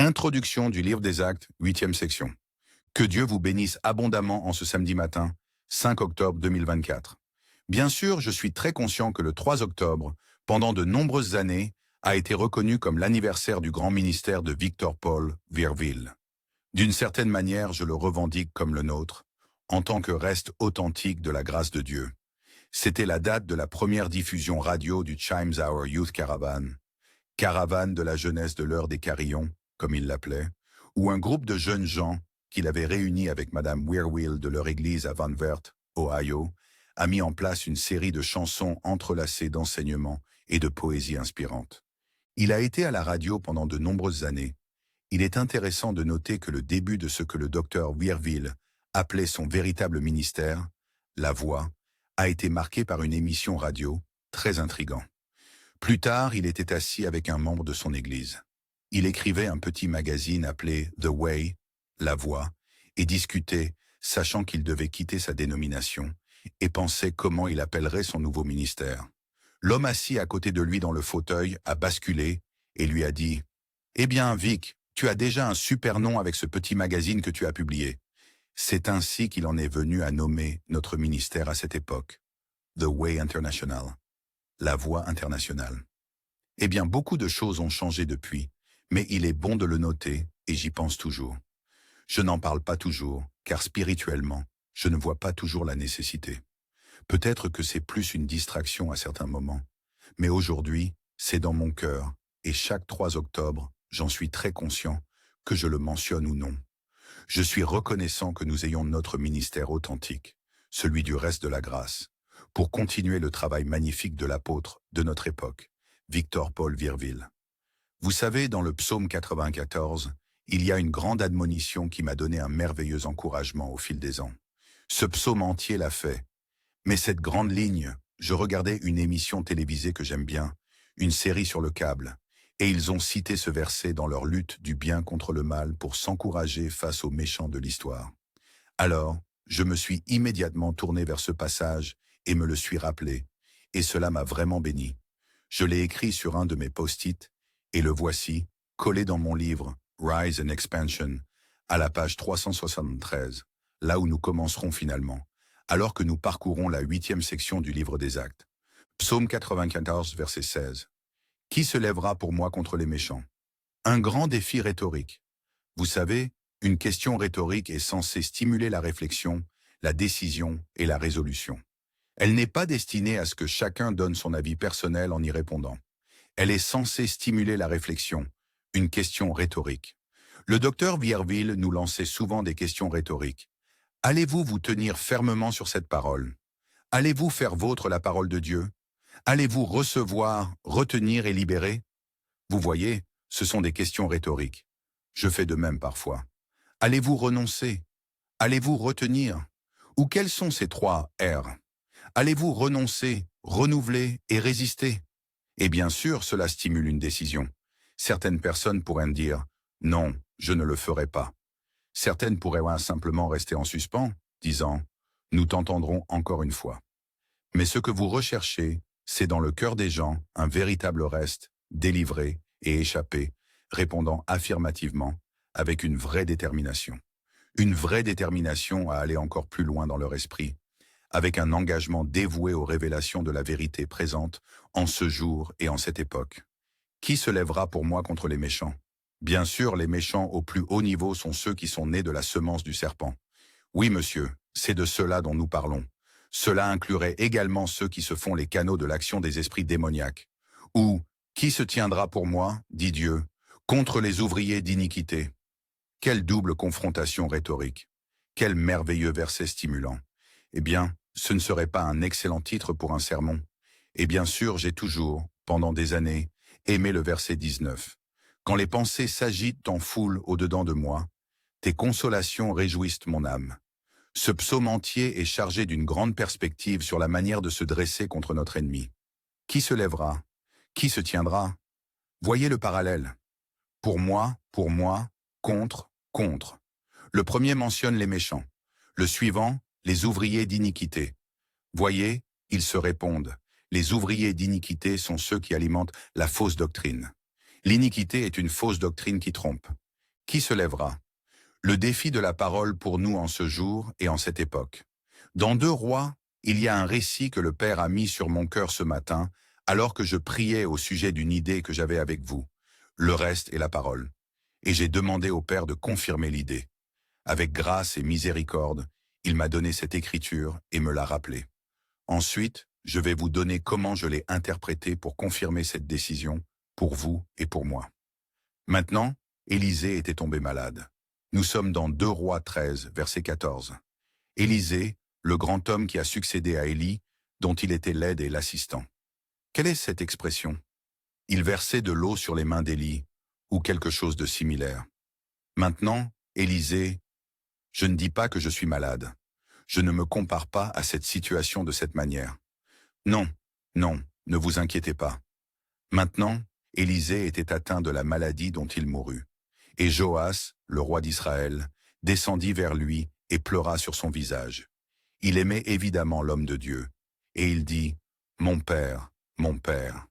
Introduction du livre des Actes, 8e section. Que Dieu vous bénisse abondamment en ce samedi matin, 5 octobre 2024. Bien sûr, je suis très conscient que le 3 octobre, pendant de nombreuses années, a été reconnu comme l'anniversaire du grand ministère de Victor Paul Virville. D'une certaine manière, je le revendique comme le nôtre, en tant que reste authentique de la grâce de Dieu. C'était la date de la première diffusion radio du Chimes Hour Youth Caravan, caravane de la jeunesse de l'heure des carillons, comme il l'appelait, où un groupe de jeunes gens qu'il avait réunis avec Madame Weirwill de leur église à Van Wert, Ohio, a mis en place une série de chansons entrelacées d'enseignements et de poésie inspirante. Il a été à la radio pendant de nombreuses années. Il est intéressant de noter que le début de ce que le docteur Weirwill appelait son véritable ministère, la voix, a été marqué par une émission radio très intrigante. Plus tard, il était assis avec un membre de son église. Il écrivait un petit magazine appelé The Way, La Voix, et discutait, sachant qu'il devait quitter sa dénomination, et pensait comment il appellerait son nouveau ministère. L'homme assis à côté de lui dans le fauteuil a basculé et lui a dit « Eh bien, Vic, tu as déjà un super nom avec ce petit magazine que tu as publié. » C'est ainsi qu'il en est venu à nommer notre ministère à cette époque, The Way International, La Voix internationale. Eh bien, beaucoup de choses ont changé depuis, mais il est bon de le noter et j'y pense toujours. Je n'en parle pas toujours, car spirituellement, je ne vois pas toujours la nécessité. Peut-être que c'est plus une distraction à certains moments, mais aujourd'hui, c'est dans mon cœur, et chaque 3 octobre, j'en suis très conscient, que je le mentionne ou non. Je suis reconnaissant que nous ayons notre ministère authentique, celui du reste de la grâce, pour continuer le travail magnifique de l'apôtre de notre époque, Victor Paul Virville. Vous savez, dans le psaume 94, il y a une grande admonition qui m'a donné un merveilleux encouragement au fil des ans. Ce psaume entier l'a fait. Mais cette grande ligne, je regardais une émission télévisée que j'aime bien, une série sur le câble, et ils ont cité ce verset dans leur lutte du bien contre le mal pour s'encourager face aux méchants de l'histoire. Alors, je me suis immédiatement tourné vers ce passage et me le suis rappelé, et cela m'a vraiment béni. Je l'ai écrit sur un de mes post-it, et le voici, collé dans mon livre Rise and Expansion, à la page 373, là où nous commencerons finalement, alors que nous parcourons la 8e section du livre des Actes. Psaume 94, verset 16. Qui se lèvera pour moi contre les méchants? Un grand défi rhétorique. Vous savez, une question rhétorique est censée stimuler la réflexion, la décision et la résolution. Elle n'est pas destinée à ce que chacun donne son avis personnel en y répondant. Elle est censée stimuler la réflexion, une question rhétorique. Le docteur Virville nous lançait souvent des questions rhétoriques. Allez-vous vous tenir fermement sur cette parole? Allez-vous faire vôtre la parole de Dieu? Allez-vous recevoir, retenir et libérer? Vous voyez, ce sont des questions rhétoriques. Je fais de même parfois. Allez-vous renoncer? Allez-vous retenir? Ou quels sont ces 3 R? Allez-vous renoncer, renouveler et résister? Et bien sûr, cela stimule une décision. Certaines personnes pourraient me dire « Non, je ne le ferai pas ». Certaines pourraient simplement rester en suspens, disant « Nous t'entendrons encore une fois ». Mais ce que vous recherchez, c'est dans le cœur des gens un véritable reste, délivré et échappé, répondant affirmativement, avec une vraie détermination. Une vraie détermination à aller encore plus loin dans leur esprit, avec un engagement dévoué aux révélations de la vérité présente en ce jour et en cette époque. Qui se lèvera pour moi contre les méchants? Bien sûr, les méchants au plus haut niveau sont ceux qui sont nés de la semence du serpent. Oui, monsieur, c'est de cela dont nous parlons. Cela inclurait également ceux qui se font les canaux de l'action des esprits démoniaques. Ou, qui se tiendra pour moi, dit Dieu, contre les ouvriers d'iniquité? Quelle double confrontation rhétorique! Quel merveilleux verset stimulant! Eh bien, ce ne serait pas un excellent titre pour un sermon. Et bien sûr, j'ai toujours, pendant des années, aimé le verset 19. Quand les pensées s'agitent en foule au-dedans de moi, tes consolations réjouissent mon âme. Ce psaume entier est chargé d'une grande perspective sur la manière de se dresser contre notre ennemi. Qui se lèvera? Qui se tiendra? Voyez le parallèle. Pour moi, contre, contre. Le premier mentionne les méchants. Le suivant, les ouvriers d'iniquité. Voyez, ils se répondent. Les ouvriers d'iniquité sont ceux qui alimentent la fausse doctrine. L'iniquité est une fausse doctrine qui trompe. Qui se lèvera? Le défi de la parole pour nous en ce jour et en cette époque. Dans 2 Rois, il y a un récit que le Père a mis sur mon cœur ce matin, alors que je priais au sujet d'une idée que j'avais avec vous. Le reste est la parole. Et j'ai demandé au Père de confirmer l'idée. Avec grâce et miséricorde, il m'a donné cette écriture et me l'a rappelée. Ensuite, je vais vous donner comment je l'ai interprétée pour confirmer cette décision, pour vous et pour moi. Maintenant, Élisée était tombé malade. Nous sommes dans 2 Rois 13, verset 14. Élisée, le grand homme qui a succédé à Élie, dont il était l'aide et l'assistant. Quelle est cette expression? Il versait de l'eau sur les mains d'Élie, ou quelque chose de similaire. Maintenant, Élisée, je ne dis pas que je suis malade. Je ne me compare pas à cette situation de cette manière. Non, non, ne vous inquiétez pas. Maintenant, Élisée était atteint de la maladie dont il mourut. Et Joas, le roi d'Israël, descendit vers lui et pleura sur son visage. Il aimait évidemment l'homme de Dieu. Et il dit, « Mon Père, mon Père ».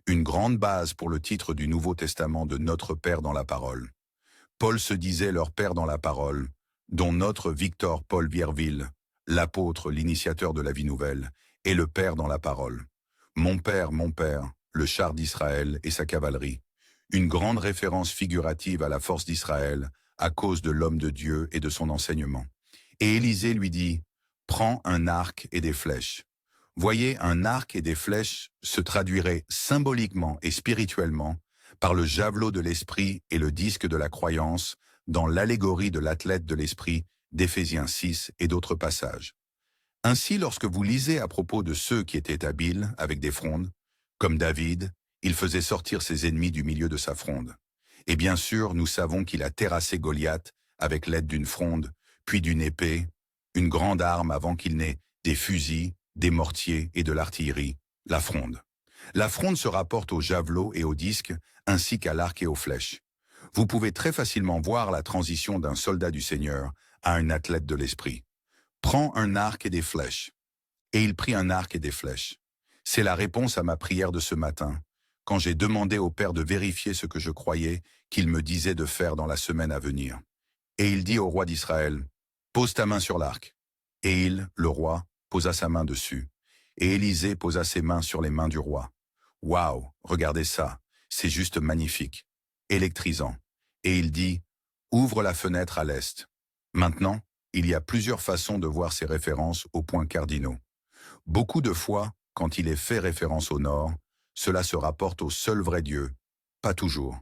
Une grande base pour le titre du Nouveau Testament de Notre Père dans la parole. Paul se disait leur Père dans la parole, dont notre Victor Paul Vierville, l'apôtre, l'initiateur de la vie nouvelle, est le Père dans la parole. Mon Père, le char d'Israël et sa cavalerie. Une grande référence figurative à la force d'Israël à cause de l'homme de Dieu et de son enseignement. Et Élisée lui dit, « Prends un arc et des flèches. » Voyez, un arc et des flèches se traduiraient symboliquement et spirituellement par le javelot de l'esprit et le disque de la croyance dans l'allégorie de l'athlète de l'esprit d'Éphésiens 6 et d'autres passages. Ainsi, lorsque vous lisez à propos de ceux qui étaient habiles avec des frondes, comme David, il faisait sortir ses ennemis du milieu de sa fronde. Et bien sûr, nous savons qu'il a terrassé Goliath avec l'aide d'une fronde, puis d'une épée, une grande arme avant qu'il n'ait des fusils, des mortiers et de l'artillerie, la fronde. La fronde se rapporte au javelot et au disque, ainsi qu'à l'arc et aux flèches. Vous pouvez très facilement voir la transition d'un soldat du Seigneur à un athlète de l'esprit. Prends un arc et des flèches. Et il prit un arc et des flèches. C'est la réponse à ma prière de ce matin, quand j'ai demandé au Père de vérifier ce que je croyais qu'il me disait de faire dans la semaine à venir. Et il dit au roi d'Israël, « Pose ta main sur l'arc. » Et il, le roi, posa sa main dessus. Et Élisée posa ses mains sur les mains du roi. Waouh, regardez ça, c'est juste magnifique, électrisant. Et il dit, « Ouvre la fenêtre à l'est. » Maintenant, il y a plusieurs façons de voir ces références aux points cardinaux. Beaucoup de fois, quand il est fait référence au nord, cela se rapporte au seul vrai Dieu. Pas toujours.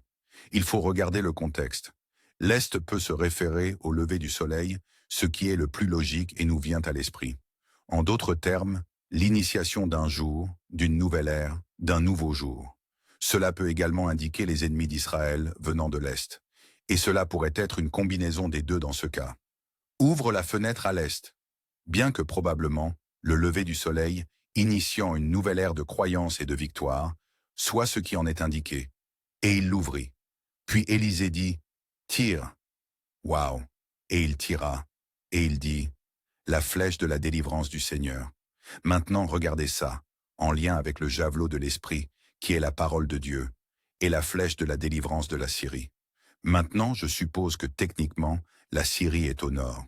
Il faut regarder le contexte. L'Est peut se référer au lever du soleil, ce qui est le plus logique et nous vient à l'esprit. En d'autres termes, l'initiation d'un jour, d'une nouvelle ère, d'un nouveau jour. Cela peut également indiquer les ennemis d'Israël venant de l'Est. Et cela pourrait être une combinaison des deux dans ce cas. Ouvre la fenêtre à l'Est. Bien que probablement, le lever du soleil, initiant une nouvelle ère de croyance et de victoire, soit ce qui en est indiqué. Et il l'ouvrit. Puis Élisée dit, « Tire. » Waouh. Et il tira. Et il dit, « La flèche de la délivrance du Seigneur. » Maintenant, regardez ça, en lien avec le javelot de l'Esprit, qui est la parole de Dieu, et la flèche de la délivrance de la Syrie. Maintenant, je suppose que techniquement, la Syrie est au nord.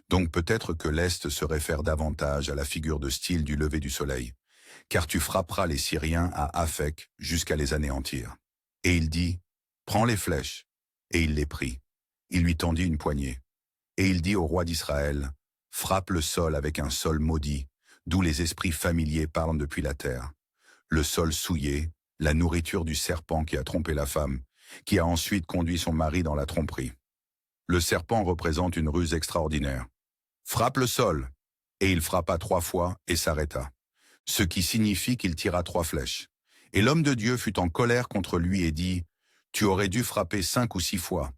Donc peut-être que l'Est se réfère davantage à la figure de style du lever du soleil, car tu frapperas les Syriens à Aphek jusqu'à les anéantir. Et il dit, « Prends les flèches. » Et il les prit. Il lui tendit une poignée. Et il dit au roi d'Israël, « Frappe le sol avec un sol maudit, d'où les esprits familiers parlent depuis la terre. Le sol souillé, la nourriture du serpent qui a trompé la femme, qui a ensuite conduit son mari dans la tromperie. Le serpent représente une ruse extraordinaire. Frappe le sol. » Et il frappa 3 fois et s'arrêta. Ce qui signifie qu'il tira 3 flèches. Et l'homme de Dieu fut en colère contre lui et dit, « Tu aurais dû frapper 5 ou 6 fois. »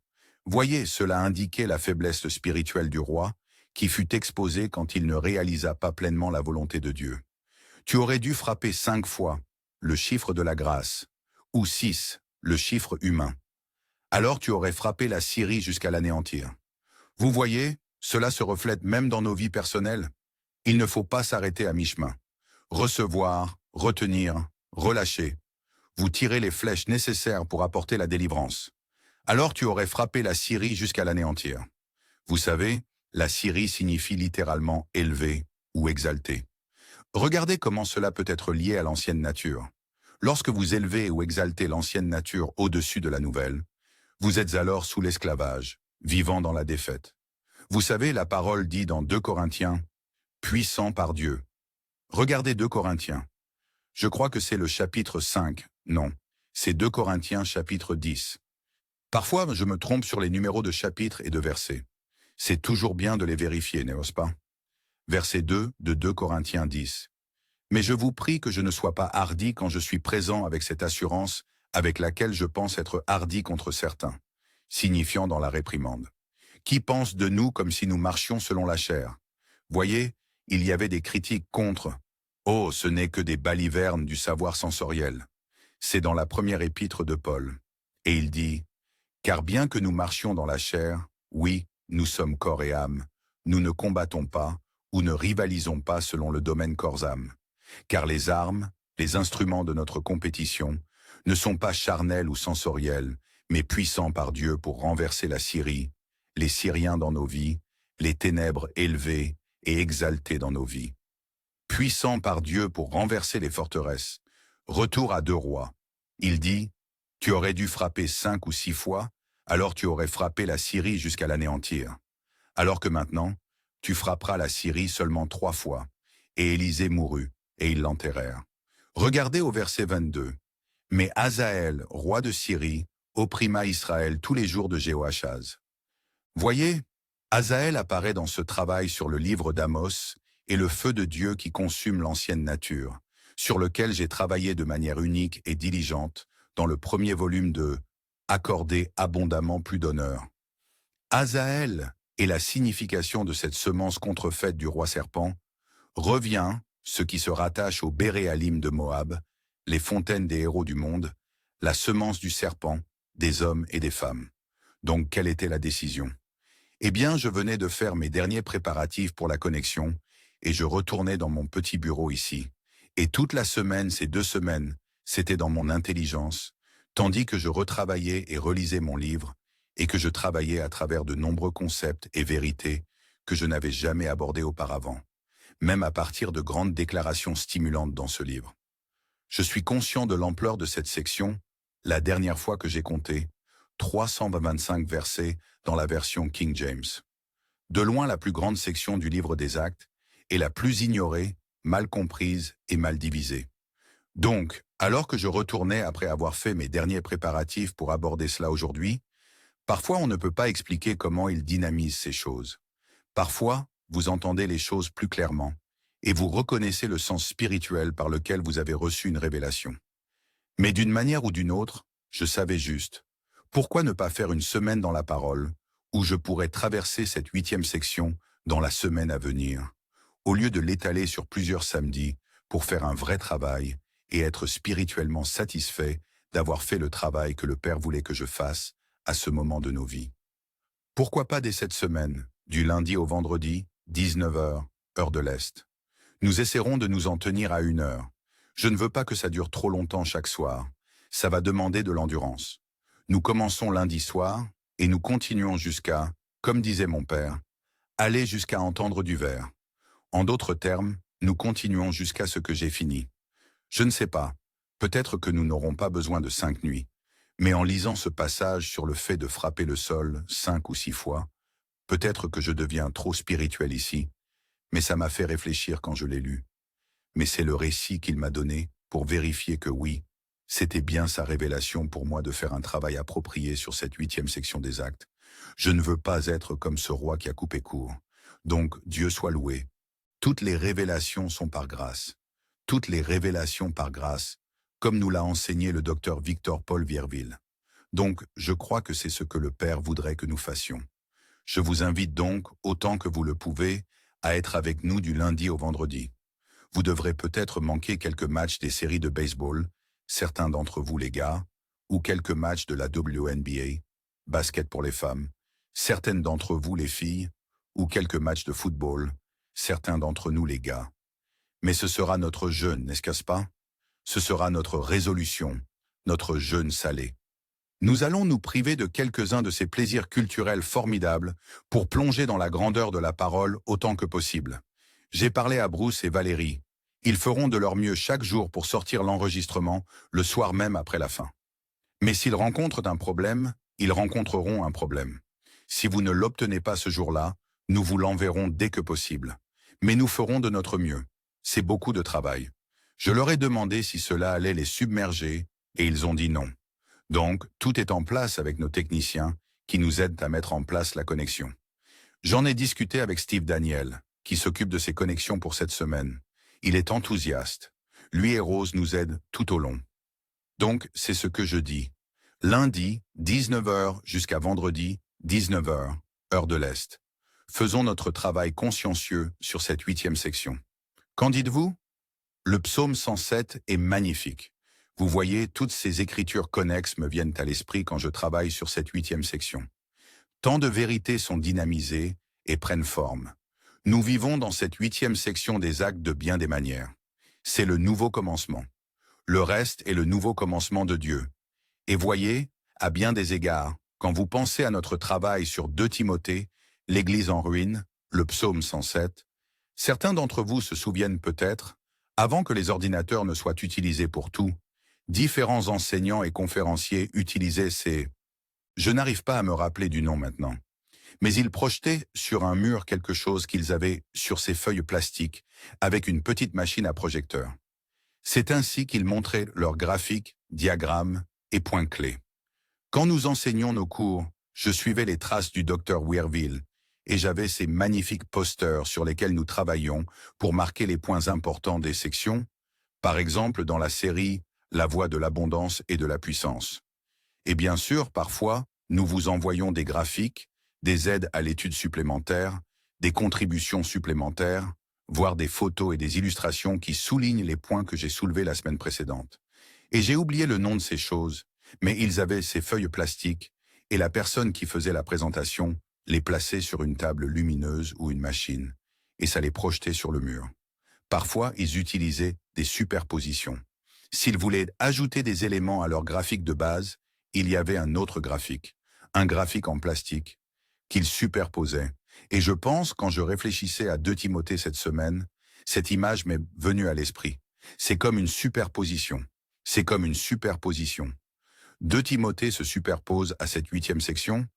Voyez, cela indiquait la faiblesse spirituelle du roi, qui fut exposé quand il ne réalisa pas pleinement la volonté de Dieu. Tu aurais dû frapper 5 fois, le chiffre de la grâce, ou 6, le chiffre humain. Alors tu aurais frappé la Syrie jusqu'à l'anéantir. Vous voyez, cela se reflète même dans nos vies personnelles. Il ne faut pas s'arrêter à mi-chemin. Recevoir, retenir, relâcher. Vous tirez les flèches nécessaires pour apporter la délivrance. Alors tu aurais frappé la Syrie jusqu'à l'anéantir. Vous savez, la Syrie signifie littéralement élevé ou exalté. Regardez comment cela peut être lié à l'ancienne nature. Lorsque vous élevez ou exaltez l'ancienne nature au-dessus de la nouvelle, vous êtes alors sous l'esclavage, vivant dans la défaite. Vous savez, la parole dit dans 2 Corinthiens, « Puissant par Dieu ». Regardez 2 Corinthiens. Je crois que c'est le chapitre 5, non, c'est 2 Corinthiens chapitre 10. Parfois, je me trompe sur les numéros de chapitres et de versets. C'est toujours bien de les vérifier, n'est-ce pas? Verset 2 de 2 Corinthiens 10. Mais je vous prie que je ne sois pas hardi quand je suis présent avec cette assurance avec laquelle je pense être hardi contre certains, signifiant dans la réprimande. Qui pense de nous comme si nous marchions selon la chair? Voyez, il y avait des critiques contre « Oh, ce n'est que des balivernes du savoir sensoriel ». C'est dans la première épître de Paul. Et il dit « Car bien que nous marchions dans la chair, oui, nous sommes corps et âme, nous ne combattons pas ou ne rivalisons pas selon le domaine corps-âme. Car les armes, les instruments de notre compétition, ne sont pas charnels ou sensoriels, mais puissants par Dieu pour renverser la Syrie, les Syriens dans nos vies, les ténèbres élevées et exaltées dans nos vies. Puissants par Dieu pour renverser les forteresses. Retour à 2 Rois. Il dit, « Tu aurais dû frapper 5 ou 6 fois, alors tu aurais frappé la Syrie jusqu'à l'anéantir. Alors que maintenant, tu frapperas la Syrie seulement 3 fois. » Et Élisée mourut, et ils l'enterrèrent. Regardez au verset 22. « Mais Hazaël, roi de Syrie, opprima Israël tous les jours de Jéhoachaz. » Voyez, Hazaël apparaît dans ce travail sur le livre d'Amos et le feu de Dieu qui consume l'ancienne nature, sur lequel j'ai travaillé de manière unique et diligente dans le premier volume de « Accorder abondamment plus d'honneur ». Hazaël est la signification de cette semence contrefaite du roi serpent, revient, ce qui se rattache au Béréalim de Moab, les fontaines des héros du monde, la semence du serpent, des hommes et des femmes. Donc, quelle était la décision? Eh bien, je venais de faire mes derniers préparatifs pour la connexion et je retournais dans mon petit bureau ici. Et toute la semaine, ces 2 semaines, c'était dans mon intelligence, tandis que je retravaillais et relisais mon livre et que je travaillais à travers de nombreux concepts et vérités que je n'avais jamais abordés auparavant, même à partir de grandes déclarations stimulantes dans ce livre. Je suis conscient de l'ampleur de cette section, la dernière fois que j'ai compté, 325 versets dans la version King James. De loin la plus grande section du livre des Actes et la plus ignorée, mal comprise et mal divisée. Donc, alors que je retournais après avoir fait mes derniers préparatifs pour aborder cela aujourd'hui, parfois on ne peut pas expliquer comment il dynamise ces choses. Parfois, vous entendez les choses plus clairement et vous reconnaissez le sens spirituel par lequel vous avez reçu une révélation. Mais d'une manière ou d'une autre, je savais juste, pourquoi ne pas faire une semaine dans la parole, où je pourrais traverser cette 8e section dans la semaine à venir, au lieu de l'étaler sur plusieurs samedis pour faire un vrai travail et être spirituellement satisfait d'avoir fait le travail que le Père voulait que je fasse à ce moment de nos vies. Pourquoi pas dès cette semaine, du lundi au vendredi, 19 h, heure de l'Est. Nous essaierons de nous en tenir à 1 heure. Je ne veux pas que ça dure trop longtemps chaque soir. Ça va demander de l'endurance. Nous commençons lundi soir et nous continuons jusqu'à, comme disait mon père, aller jusqu'à entendre du verre. En d'autres termes, nous continuons jusqu'à ce que j'ai fini. Je ne sais pas, peut-être que nous n'aurons pas besoin de 5 nuits, mais en lisant ce passage sur le fait de frapper le sol 5 ou 6 fois, peut-être que je deviens trop spirituel ici, mais ça m'a fait réfléchir quand je l'ai lu. Mais c'est le récit qu'il m'a donné pour vérifier que oui, c'était bien sa révélation pour moi de faire un travail approprié sur cette 8e section des Actes. Je ne veux pas être comme ce roi qui a coupé court. Donc, Dieu soit loué. Toutes les révélations sont par grâce. Toutes les révélations par grâce, comme nous l'a enseigné le docteur Victor Paul Vierville. Donc, je crois que c'est ce que le Père voudrait que nous fassions. Je vous invite donc, autant que vous le pouvez, à être avec nous du lundi au vendredi. Vous devrez peut-être manquer quelques matchs des séries de baseball, certains d'entre vous les gars, ou quelques matchs de la WNBA, basket pour les femmes, certaines d'entre vous les filles, ou quelques matchs de football, certains d'entre nous les gars. Mais ce sera notre jeûne, n'est-ce pas? Ce sera notre résolution, notre jeûne salé. Nous allons nous priver de quelques-uns de ces plaisirs culturels formidables pour plonger dans la grandeur de la parole autant que possible. J'ai parlé à Bruce et Valérie. Ils feront de leur mieux chaque jour pour sortir l'enregistrement le soir même après la fin. Mais s'ils rencontrent un problème, ils rencontreront un problème. Si vous ne l'obtenez pas ce jour-là, nous vous l'enverrons dès que possible. Mais nous ferons de notre mieux. C'est beaucoup de travail. Je leur ai demandé si cela allait les submerger et ils ont dit non. Donc, tout est en place avec nos techniciens qui nous aident à mettre en place la connexion. J'en ai discuté avec Steve Daniel, qui s'occupe de ces connexions pour cette semaine. Il est enthousiaste. Lui et Rose nous aident tout au long. Donc, c'est ce que je dis. Lundi, 19 h jusqu'à vendredi, 19 h, heure de l'Est. Faisons notre travail consciencieux sur cette 8e section. Qu'en dites-vous? Le psaume 107 est magnifique. Vous voyez, toutes ces écritures connexes me viennent à l'esprit quand je travaille sur cette 8e section. Tant de vérités sont dynamisées et prennent forme. Nous vivons dans cette 8e section des actes de bien des manières. C'est le nouveau commencement. Le reste est le nouveau commencement de Dieu. Et voyez, à bien des égards, quand vous pensez à notre travail sur 2 Timothée, l'Église en ruine, le psaume 107, certains d'entre vous se souviennent peut-être, avant que les ordinateurs ne soient utilisés pour tout, différents enseignants et conférenciers utilisaient ces... Je n'arrive pas à me rappeler du nom maintenant. Mais ils projetaient sur un mur quelque chose qu'ils avaient sur ces feuilles plastiques, avec une petite machine à projecteur. C'est ainsi qu'ils montraient leurs graphiques, diagrammes et points clés. Quand nous enseignions nos cours, je suivais les traces du docteur Weirville, et j'avais ces magnifiques posters sur lesquels nous travaillions pour marquer les points importants des sections, par exemple dans la série La voie de l'abondance et de la puissance. Et bien sûr, parfois, nous vous envoyons des graphiques, des aides à l'étude supplémentaires, des contributions supplémentaires, voire des photos et des illustrations qui soulignent les points que j'ai soulevés la semaine précédente. Et j'ai oublié le nom de ces choses, mais ils avaient ces feuilles plastiques, et la personne qui faisait la présentation les plaçait sur une table lumineuse ou une machine, et ça les projetait sur le mur. Parfois, ils utilisaient des superpositions. S'ils voulaient ajouter des éléments à leur graphique de base, il y avait un autre graphique, un graphique en plastique, qu'ils superposaient. Et je pense, quand je réfléchissais à 2 Timothée cette semaine, cette image m'est venue à l'esprit. C'est comme une superposition. C'est comme une superposition. 2 Timothée se superpose à cette 8e section.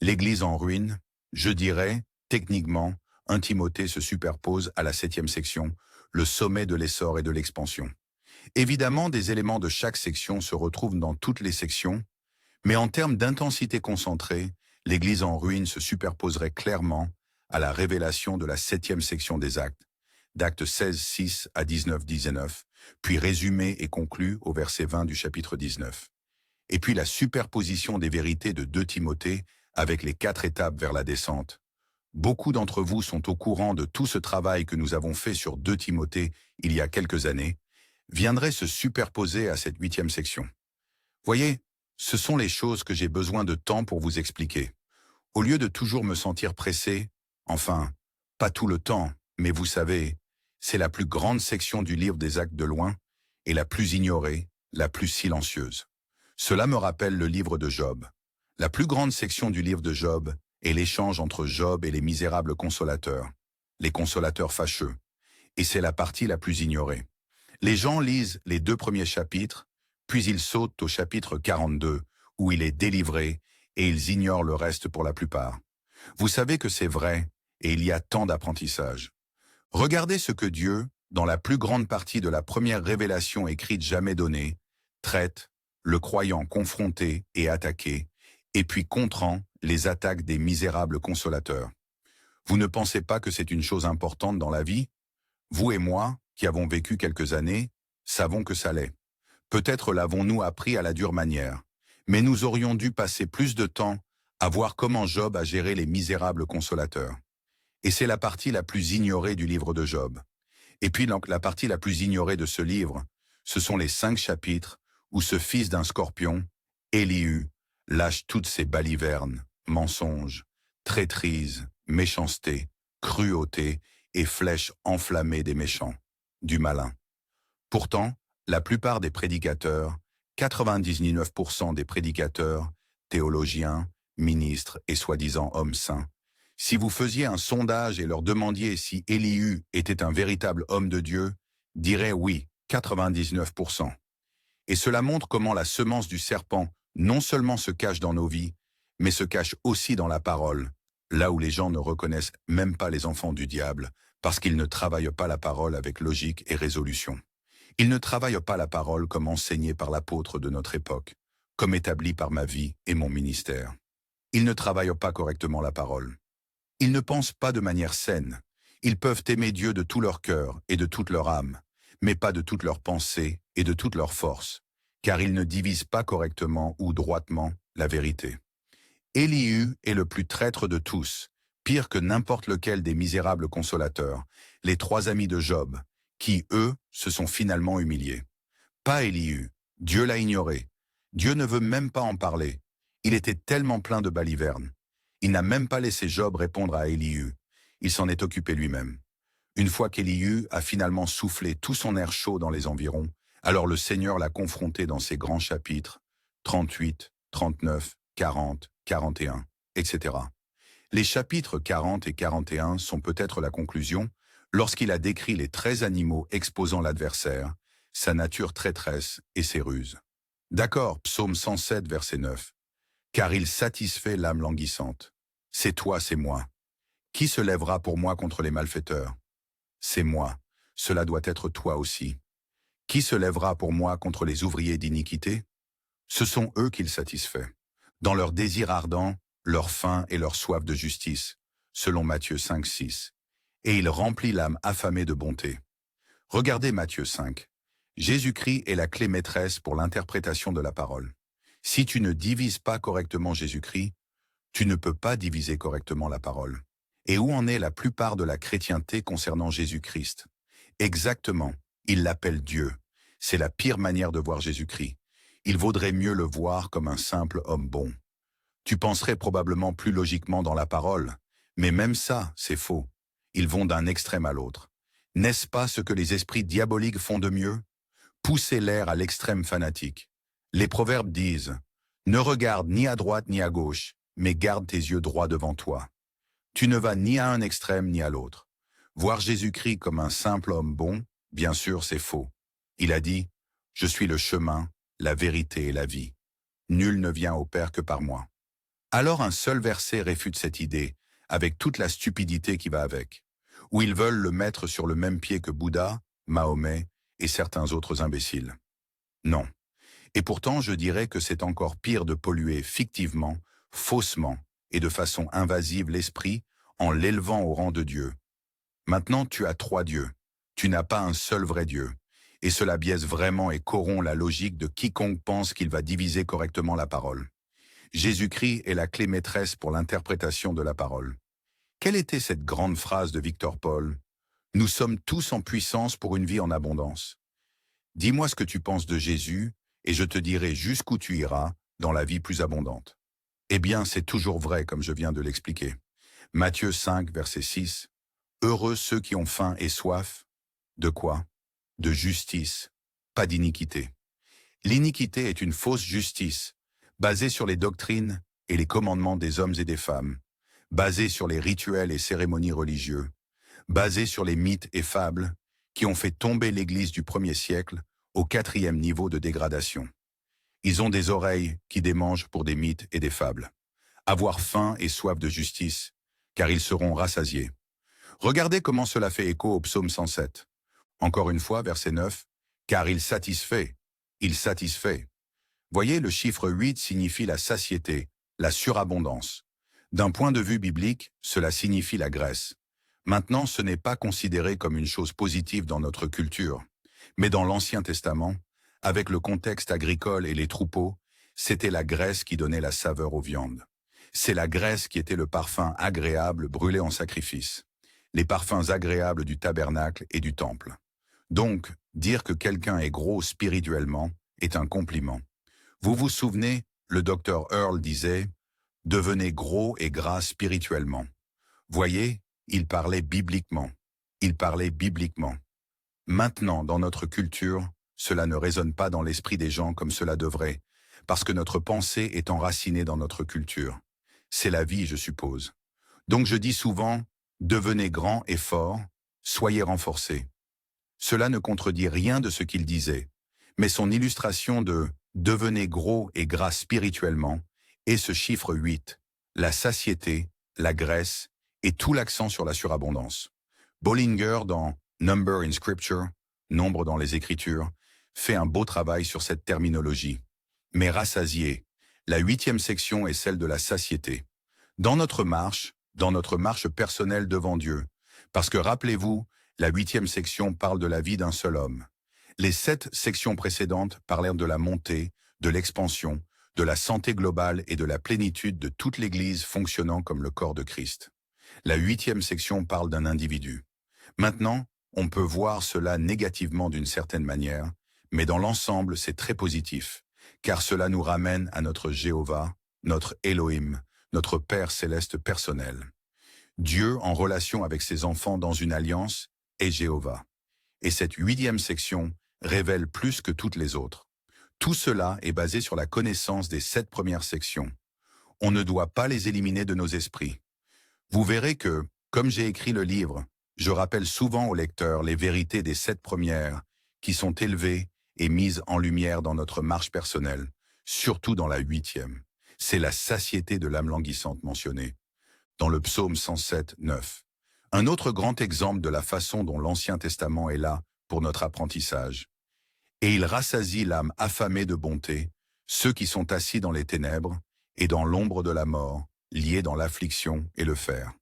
L'Église en ruine, je dirais, techniquement, 1 Timothée se superpose à la 7e section, le sommet de l'essor et de l'expansion. Évidemment, des éléments de chaque section se retrouvent dans toutes les sections, mais en termes d'intensité concentrée, l'Église en ruine se superposerait clairement à la révélation de la 7e section des actes, d'actes 16, 6 à 19, 19, puis résumé et conclu au verset 20 du chapitre 19. Et puis la superposition des vérités de 2 Timothée avec les 4 étapes vers la descente. Beaucoup d'entre vous sont au courant de tout ce travail que nous avons fait sur 2 Timothée il y a quelques années, viendrait se superposer à cette 8e section. Voyez, ce sont les choses que j'ai besoin de temps pour vous expliquer. Au lieu de toujours me sentir pressé, enfin, pas tout le temps, mais vous savez, c'est la plus grande section du livre des Actes de loin, et la plus ignorée, la plus silencieuse. Cela me rappelle le livre de Job. La plus grande section du livre de Job est l'échange entre Job et les misérables consolateurs, les consolateurs fâcheux, et c'est la partie la plus ignorée. Les gens lisent les 2 premiers chapitres, puis ils sautent au chapitre 42, où il est délivré, et ils ignorent le reste pour la plupart. Vous savez que c'est vrai, et il y a tant d'apprentissage. Regardez ce que Dieu, dans la plus grande partie de la première révélation écrite jamais donnée, traite, le croyant confronté et attaqué, et puis contrant les attaques des misérables consolateurs. Vous ne pensez pas que c'est une chose importante dans la vie? Vous et moi, qui avons vécu quelques années, savons que ça l'est. Peut-être l'avons-nous appris à la dure manière, mais nous aurions dû passer plus de temps à voir comment Job a géré les misérables consolateurs. Et c'est la partie la plus ignorée du livre de Job. Et puis donc, la partie la plus ignorée de ce livre, ce sont les 5 chapitres où ce fils d'un scorpion, Élihu, lâche toutes ses balivernes, mensonges, traîtrises, méchanceté, cruauté et flèches enflammées des méchants, du malin. Pourtant, la plupart des prédicateurs, 99% des prédicateurs, théologiens, ministres et soi-disant hommes saints, si vous faisiez un sondage et leur demandiez si Élihu était un véritable homme de Dieu, diraient oui, 99%. Et cela montre comment la semence du serpent non seulement se cache dans nos vies, mais se cache aussi dans la parole, là où les gens ne reconnaissent même pas les enfants du diable, parce qu'ils ne travaillent pas la parole avec logique et résolution. Ils ne travaillent pas la parole comme enseigné par l'apôtre de notre époque, comme établi par ma vie et mon ministère. Ils ne travaillent pas correctement la parole. Ils ne pensent pas de manière saine. Ils peuvent aimer Dieu de tout leur cœur et de toute leur âme, mais pas de toute leur pensée et de toute leur force, car ils ne divisent pas correctement ou droitement la vérité. Élihu est le plus traître de tous, pire que n'importe lequel des misérables consolateurs, les 3 amis de Job, qui, eux, se sont finalement humiliés. Pas Élihu, Dieu l'a ignoré. Dieu ne veut même pas en parler. Il était tellement plein de balivernes. Il n'a même pas laissé Job répondre à Élihu. Il s'en est occupé lui-même. Une fois qu'Élihu a finalement soufflé tout son air chaud dans les environs, alors le Seigneur l'a confronté dans ses grands chapitres 38, 39, 40, 41, etc. Les chapitres 40 et 41 sont peut-être la conclusion lorsqu'il a décrit les 13 animaux exposant l'adversaire, sa nature traîtresse et ses ruses. D'accord, psaume 107, verset 9. Car il satisfait l'âme languissante. C'est toi, c'est moi. Qui se lèvera pour moi contre les malfaiteurs? C'est moi. Cela doit être toi aussi. Qui se lèvera pour moi contre les ouvriers d'iniquité? Ce sont eux qu'il satisfait, dans leur désir ardent, leur faim et leur soif de justice, selon Matthieu 5, 6. Et il remplit l'âme affamée de bonté. Regardez Matthieu 5. Jésus-Christ est la clé maîtresse pour l'interprétation de la parole. Si tu ne divises pas correctement Jésus-Christ, tu ne peux pas diviser correctement la parole. Et où en est la plupart de la chrétienté concernant Jésus-Christ? Exactement, ils l'appellent Dieu. C'est la pire manière de voir Jésus-Christ. Il vaudrait mieux le voir comme un simple homme bon. Tu penserais probablement plus logiquement dans la parole, mais même ça, c'est faux. Ils vont d'un extrême à l'autre. N'est-ce pas ce que les esprits diaboliques font de mieux? Pousser l'air à l'extrême fanatique. Les proverbes disent « Ne regarde ni à droite ni à gauche, mais garde tes yeux droits devant toi. » Tu ne vas ni à un extrême ni à l'autre. Voir Jésus-Christ comme un simple homme bon, bien sûr, c'est faux. Il a dit « Je suis le chemin, la vérité et la vie. Nul ne vient au Père que par moi. » Alors un seul verset réfute cette idée, avec toute la stupidité qui va avec, où ils veulent le mettre sur le même pied que Bouddha, Mahomet et certains autres imbéciles. Non. Et pourtant, je dirais que c'est encore pire de polluer fictivement, faussement et de façon invasive l'esprit en l'élevant au rang de Dieu. Maintenant, tu as 3 dieux. Tu n'as pas un seul vrai Dieu. Et cela biaise vraiment et corrompt la logique de quiconque pense qu'il va diviser correctement la parole. Jésus-Christ est la clé maîtresse pour l'interprétation de la parole. Quelle était cette grande phrase de Victor Paul? Nous sommes tous en puissance pour une vie en abondance. Dis-moi ce que tu penses de Jésus, et je te dirai jusqu'où tu iras dans la vie plus abondante. Eh bien, c'est toujours vrai comme je viens de l'expliquer. Matthieu 5, verset 6. Heureux ceux qui ont faim et soif. De quoi? De justice, pas d'iniquité. L'iniquité est une fausse justice, basée sur les doctrines et les commandements des hommes et des femmes, basée sur les rituels et cérémonies religieux, basée sur les mythes et fables qui ont fait tomber l'Église du 1er siècle au 4e niveau de dégradation. Ils ont des oreilles qui démangent pour des mythes et des fables. Avoir faim et soif de justice, car ils seront rassasiés. Regardez comment cela fait écho au psaume 107. Encore une fois, verset 9, « Car il satisfait, il satisfait. » Voyez, le chiffre 8 signifie la satiété, la surabondance. D'un point de vue biblique, cela signifie la graisse. Maintenant, ce n'est pas considéré comme une chose positive dans notre culture. Mais dans l'Ancien Testament, avec le contexte agricole et les troupeaux, c'était la graisse qui donnait la saveur aux viandes. C'est la graisse qui était le parfum agréable brûlé en sacrifice. Les parfums agréables du tabernacle et du temple. Donc, dire que quelqu'un est gros spirituellement est un compliment. Vous vous souvenez, le docteur Earl disait « Devenez gros et gras spirituellement ». Voyez, il parlait bibliquement. Il parlait bibliquement. Maintenant, dans notre culture, cela ne résonne pas dans l'esprit des gens comme cela devrait, parce que notre pensée est enracinée dans notre culture. C'est la vie, je suppose. Donc je dis souvent, devenez grand et fort, soyez renforcés. Cela ne contredit rien de ce qu'il disait, mais son illustration de devenez gros et gras spirituellement est ce chiffre 8, la satiété, la graisse et tout l'accent sur la surabondance. Bollinger, dans Number in Scripture, nombre dans les Écritures, fait un beau travail sur cette terminologie. Mais rassasié, la 8e section est celle de la satiété. Dans notre marche personnelle devant Dieu, parce que rappelez-vous, la 8e section parle de la vie d'un seul homme. Les 7 sections précédentes parlèrent de la montée, de l'expansion, de la santé globale et de la plénitude de toute l'Église fonctionnant comme le corps de Christ. La 8e section parle d'un individu. Maintenant, on peut voir cela négativement d'une certaine manière, mais dans l'ensemble, c'est très positif, car cela nous ramène à notre Jéhovah, notre Elohim, notre Père céleste personnel. Dieu, en relation avec ses enfants dans une alliance, est Jéhovah. Et cette 8e section révèle plus que toutes les autres. Tout cela est basé sur la connaissance des 7 premières sections. On ne doit pas les éliminer de nos esprits. Vous verrez que, comme j'ai écrit le livre, je rappelle souvent aux lecteurs les vérités des 7 premières qui sont élevées et mises en lumière dans notre marche personnelle, surtout dans la 8e. C'est la satiété de l'âme languissante mentionnée, dans le psaume 107, 9. Un autre grand exemple de la façon dont l'Ancien Testament est là pour notre apprentissage. Et il rassasie l'âme affamée de bonté, ceux qui sont assis dans les ténèbres et dans l'ombre de la mort, liés dans l'affliction et le fer.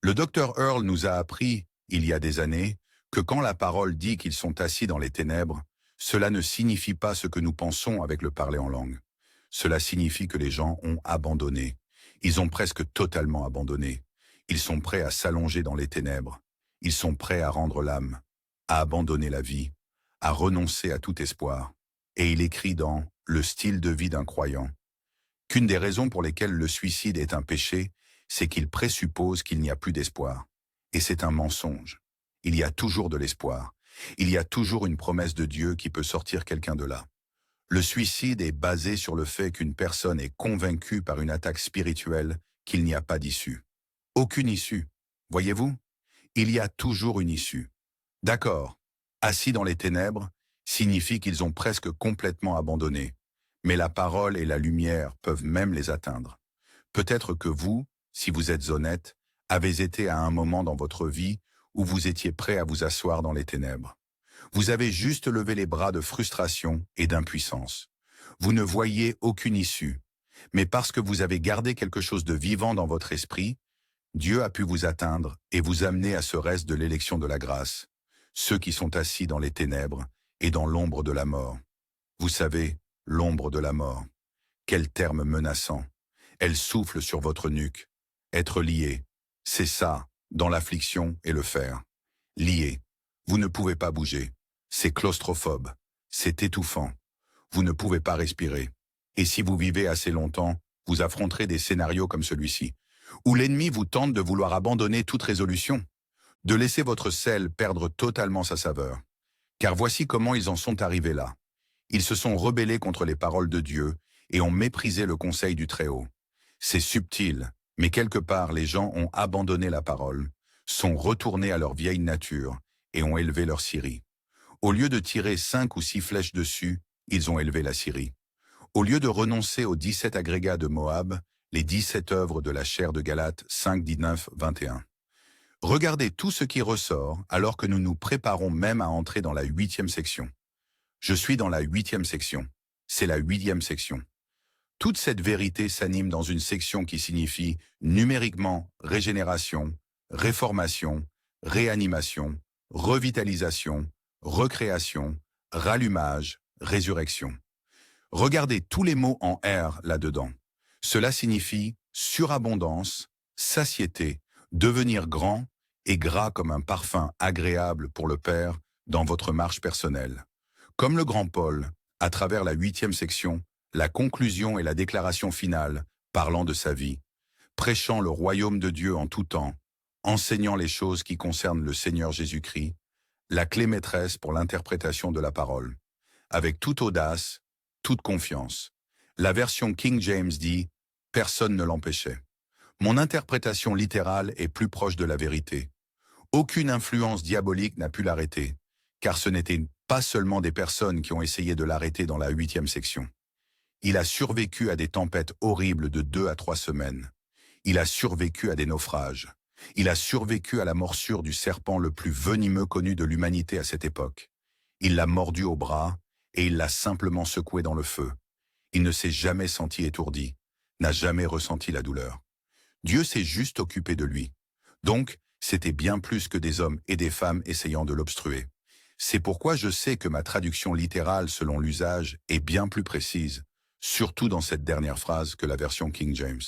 Le docteur Earl nous a appris, il y a des années, que quand la parole dit qu'ils sont assis dans les ténèbres, cela ne signifie pas ce que nous pensons avec le parler en langue. Cela signifie que les gens ont abandonné. Ils ont presque totalement abandonné. Ils sont prêts à s'allonger dans les ténèbres. Ils sont prêts à rendre l'âme, à abandonner la vie, à renoncer à tout espoir. Et il écrit dans « Le style de vie d'un croyant » qu'une des raisons pour lesquelles le suicide est un péché, c'est qu'il présuppose qu'il n'y a plus d'espoir. Et c'est un mensonge. Il y a toujours de l'espoir. Il y a toujours une promesse de Dieu qui peut sortir quelqu'un de là. Le suicide est basé sur le fait qu'une personne est convaincue par une attaque spirituelle qu'il n'y a pas d'issue. Aucune issue. Voyez-vous? Il y a toujours une issue. D'accord, assis dans les ténèbres signifie qu'ils ont presque complètement abandonné, mais la parole et la lumière peuvent même les atteindre. Peut-être que vous, si vous êtes honnête, avez été à un moment dans votre vie où vous étiez prêt à vous asseoir dans les ténèbres. Vous avez juste levé les bras de frustration et d'impuissance. Vous ne voyez aucune issue, mais parce que vous avez gardé quelque chose de vivant dans votre esprit, Dieu a pu vous atteindre et vous amener à ce reste de l'élection de la grâce, ceux qui sont assis dans les ténèbres et dans l'ombre de la mort. Vous savez, l'ombre de la mort. Quel terme menaçant. Elle souffle sur votre nuque. Être lié, c'est ça, dans l'affliction et le fer. Lié. Vous ne pouvez pas bouger. C'est claustrophobe. C'est étouffant. Vous ne pouvez pas respirer. Et si vous vivez assez longtemps, vous affronterez des scénarios comme celui-ci, où l'ennemi vous tente de vouloir abandonner toute résolution, de laisser votre sel perdre totalement sa saveur. Car voici comment ils en sont arrivés là. Ils se sont rebellés contre les paroles de Dieu et ont méprisé le conseil du Très-Haut. C'est subtil, mais quelque part les gens ont abandonné la parole, sont retournés à leur vieille nature et ont élevé leur scierie. Au lieu de tirer 5 ou 6 flèches dessus, ils ont élevé la scierie. Au lieu de renoncer aux 17 agrégats de Moab, les 17 œuvres de la chair de Galates 5, 19, 21. Regardez tout ce qui ressort alors que nous nous préparons même à entrer dans la 8e section. Je suis dans la 8e section. C'est la 8e section. Toute cette vérité s'anime dans une section qui signifie numériquement régénération, réformation, réanimation, revitalisation, recréation, rallumage, résurrection. Regardez tous les mots en R là-dedans. Cela signifie surabondance, satiété, devenir grand et gras comme un parfum agréable pour le Père dans votre marche personnelle. Comme le grand Paul, à travers la 8e section, la conclusion et la déclaration finale, parlant de sa vie, prêchant le royaume de Dieu en tout temps, enseignant les choses qui concernent le Seigneur Jésus-Christ, la clé maîtresse pour l'interprétation de la parole. avec toute audace, toute confiance. La version King James dit « Personne ne l'empêchait ». Mon interprétation littérale est plus proche de la vérité. Aucune influence diabolique n'a pu l'arrêter, car ce n'était pas seulement des personnes qui ont essayé de l'arrêter dans la 8e section. Il a survécu à des tempêtes horribles de 2 à 3 semaines. Il a survécu à des naufrages. Il a survécu à la morsure du serpent le plus venimeux connu de l'humanité à cette époque. Il l'a mordu au bras et il l'a simplement secoué dans le feu. Il ne s'est jamais senti étourdi, n'a jamais ressenti la douleur. Dieu s'est juste occupé de lui. Donc, c'était bien plus que des hommes et des femmes essayant de l'obstruer. C'est pourquoi je sais que ma traduction littérale selon l'usage est bien plus précise, surtout dans cette dernière phrase que la version King James.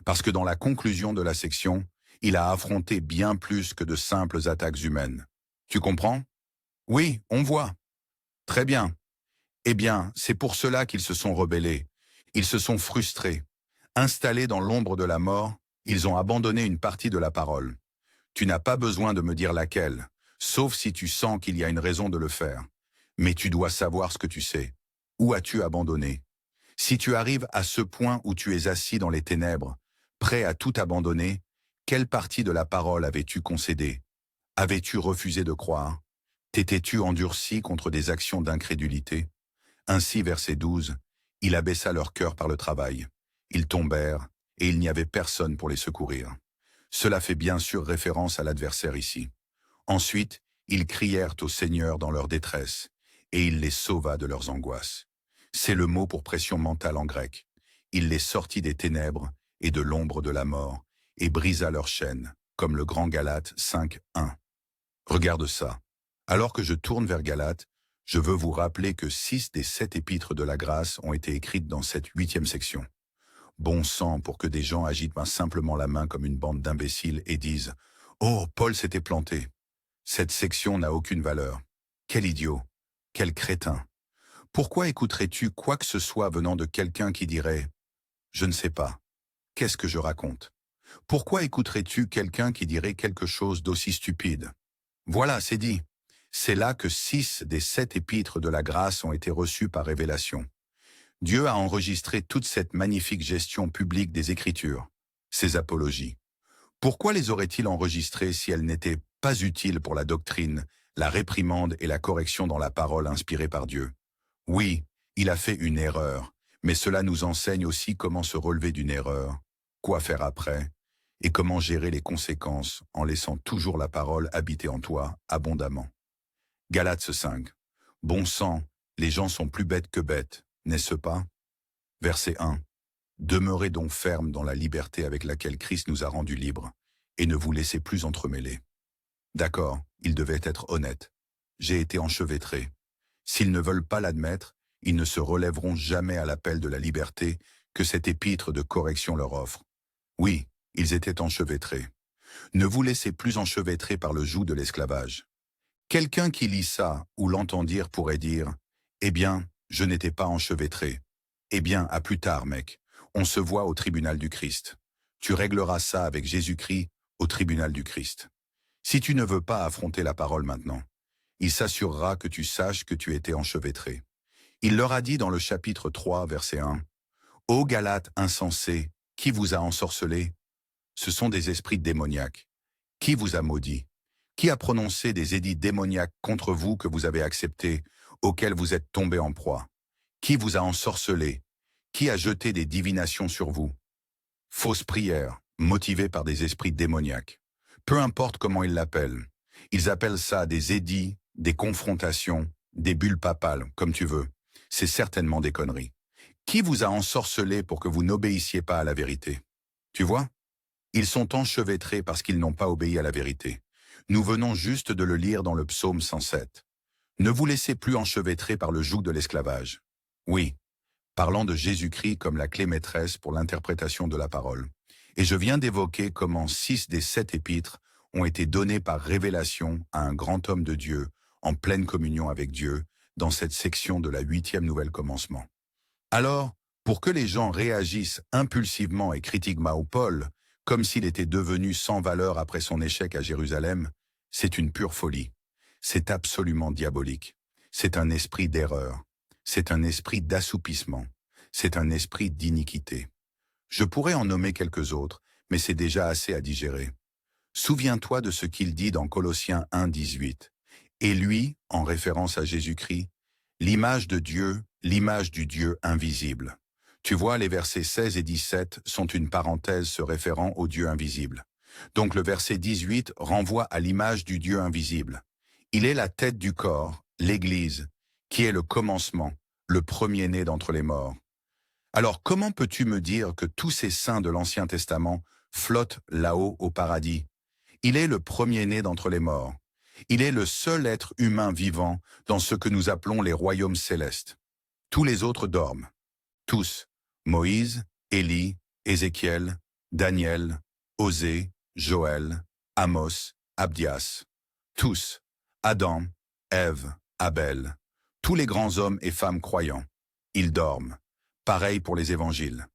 Parce que dans la conclusion de la section, il a affronté bien plus que de simples attaques humaines. Tu comprends? Oui, on voit. Très bien. Eh bien, c'est pour cela qu'ils se sont rebellés. Ils se sont frustrés. Installés dans l'ombre de la mort, ils ont abandonné une partie de la parole. Tu n'as pas besoin de me dire laquelle, sauf si tu sens qu'il y a une raison de le faire. Mais tu dois savoir ce que tu sais. Où as-tu abandonné? Si tu arrives à ce point où tu es assis dans les ténèbres, prêt à tout abandonner, quelle partie de la parole avais-tu concédé? Avais-tu refusé de croire? T'étais-tu endurci contre des actions d'incrédulité? Ainsi, verset 12, il abaissa leur cœur par le travail. Ils tombèrent, et il n'y avait personne pour les secourir. Cela fait bien sûr référence à l'adversaire ici. Ensuite, ils crièrent au Seigneur dans leur détresse, et il les sauva de leurs angoisses. C'est le mot pour pression mentale en grec. Il les sortit des ténèbres et de l'ombre de la mort, et brisa leurs chaînes, comme le grand Galates 5:1. Regarde ça. Alors que je tourne vers Galates, je veux vous rappeler que 6 des 7 épîtres de la grâce ont été écrites dans cette 8e section. Bon sang pour que des gens agitent simplement la main comme une bande d'imbéciles et disent « Oh, Paul s'était planté ». Cette section n'a aucune valeur. Quel idiot, quel crétin. Pourquoi écouterais-tu quoi que ce soit venant de quelqu'un qui dirait « Je ne sais pas, qu'est-ce que je raconte ?» Pourquoi écouterais-tu quelqu'un qui dirait quelque chose d'aussi stupide? Voilà, c'est dit. C'est là que 6 des 7 épîtres de la grâce ont été reçus par révélation. Dieu a enregistré toute cette magnifique gestion publique des Écritures, ces apologies. Pourquoi les aurait-il enregistrées si elles n'étaient pas utiles pour la doctrine, la réprimande et la correction dans la parole inspirée par Dieu? Oui, il a fait une erreur, mais cela nous enseigne aussi comment se relever d'une erreur, quoi faire après, et comment gérer les conséquences en laissant toujours la parole habiter en toi abondamment. Galates 5. Bon sang, les gens sont plus bêtes que bêtes, n'est-ce pas? Verset 1. Demeurez donc fermes dans la liberté avec laquelle Christ nous a rendus libres, et ne vous laissez plus entremêler. D'accord, ils devaient être honnêtes. J'ai été enchevêtré. S'ils ne veulent pas l'admettre, ils ne se relèveront jamais à l'appel de la liberté que cet épître de correction leur offre. Oui, ils étaient enchevêtrés. Ne vous laissez plus enchevêtrer par le joug de l'esclavage. Quelqu'un qui lit ça ou l'entend dire pourrait dire « Eh bien, je n'étais pas enchevêtré. Eh bien, à plus tard, mec. On se voit au tribunal du Christ. Tu régleras ça avec Jésus-Christ au tribunal du Christ. Si tu ne veux pas affronter la parole maintenant, il s'assurera que tu saches que tu étais enchevêtré. Il leur a dit dans le chapitre 3, verset 1, « Ô Galates insensés, qui vous a ensorcelés? Ce sont des esprits démoniaques. Qui vous a maudits? Qui a prononcé des édits démoniaques contre vous que vous avez acceptés, auxquels vous êtes tombés en proie? Qui vous a ensorcelés? Qui a jeté des divinations sur vous? Fausses prières, motivées par des esprits démoniaques. Peu importe comment ils l'appellent. Ils appellent ça des édits, des confrontations, des bulles papales, comme tu veux. C'est certainement des conneries. Qui vous a ensorcelé pour que vous n'obéissiez pas à la vérité? Tu vois? Ils sont enchevêtrés parce qu'ils n'ont pas obéi à la vérité. Nous venons juste de le lire dans le psaume 107. Ne vous laissez plus enchevêtrer par le joug de l'esclavage. Oui, parlant de Jésus-Christ comme la clé maîtresse pour l'interprétation de la parole. Et je viens d'évoquer comment 6 des 7 épîtres ont été donnés par révélation à un grand homme de Dieu, en pleine communion avec Dieu, dans cette section de la 8e nouvelle commencement. Alors, pour que les gens réagissent impulsivement et critiquement au Paul, comme s'il était devenu sans valeur après son échec à Jérusalem, c'est une pure folie. C'est absolument diabolique. C'est un esprit d'erreur. C'est un esprit d'assoupissement. C'est un esprit d'iniquité. Je pourrais en nommer quelques autres, mais c'est déjà assez à digérer. Souviens-toi de ce qu'il dit dans Colossiens 1, 18. Et lui, en référence à Jésus-Christ, l'image de Dieu, l'image du Dieu invisible. Tu vois, les versets 16 et 17 sont une parenthèse se référant au Dieu invisible. Donc le verset 18 renvoie à l'image du Dieu invisible. Il est la tête du corps, l'Église, qui est le commencement, le premier-né d'entre les morts. Alors comment peux-tu me dire que tous ces saints de l'Ancien Testament flottent là-haut au paradis? Il est le premier-né d'entre les morts. Il est le seul être humain vivant dans ce que nous appelons les royaumes célestes. Tous les autres dorment. Tous. Moïse, Élie, Ézéchiel, Daniel, Osée, Joël, Amos, Abdias. Tous. Adam, Ève, Abel. Tous les grands hommes et femmes croyants. Ils dorment. Pareil pour les évangiles.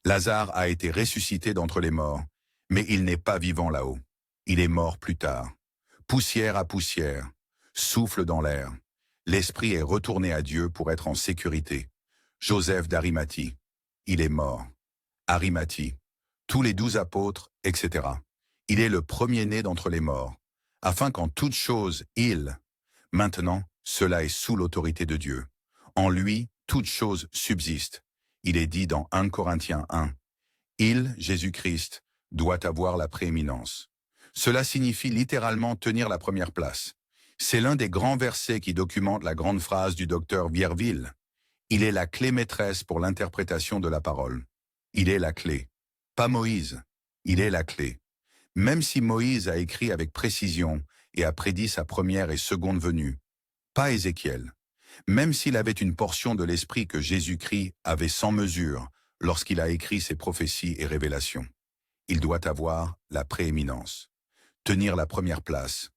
Lazare a été ressuscité d'entre les morts, mais il n'est pas vivant là-haut. Il est mort plus tard. Poussière à poussière, souffle dans l'air. L'esprit est retourné à Dieu pour être en sécurité. Joseph d'Arimathie, il est mort. Arimathie, tous les 12 apôtres, etc. Il est le premier-né d'entre les morts, afin qu'en toute chose, maintenant, cela est sous l'autorité de Dieu. En lui, toute chose subsiste. Il est dit dans 1 Corinthiens 1. Il, Jésus-Christ, doit avoir la prééminence. Cela signifie littéralement tenir la première place. C'est l'un des grands versets qui documente la grande phrase du docteur Vierville. Il est la clé maîtresse pour l'interprétation de la parole. Il est la clé. Pas Moïse. Il est la clé. Même si Moïse a écrit avec précision et a prédit sa première et seconde venue. Pas Ézéchiel. Même s'il avait une portion de l'esprit que Jésus-Christ avait sans mesure lorsqu'il a écrit ses prophéties et révélations. Il doit avoir la prééminence. Tenir la première place.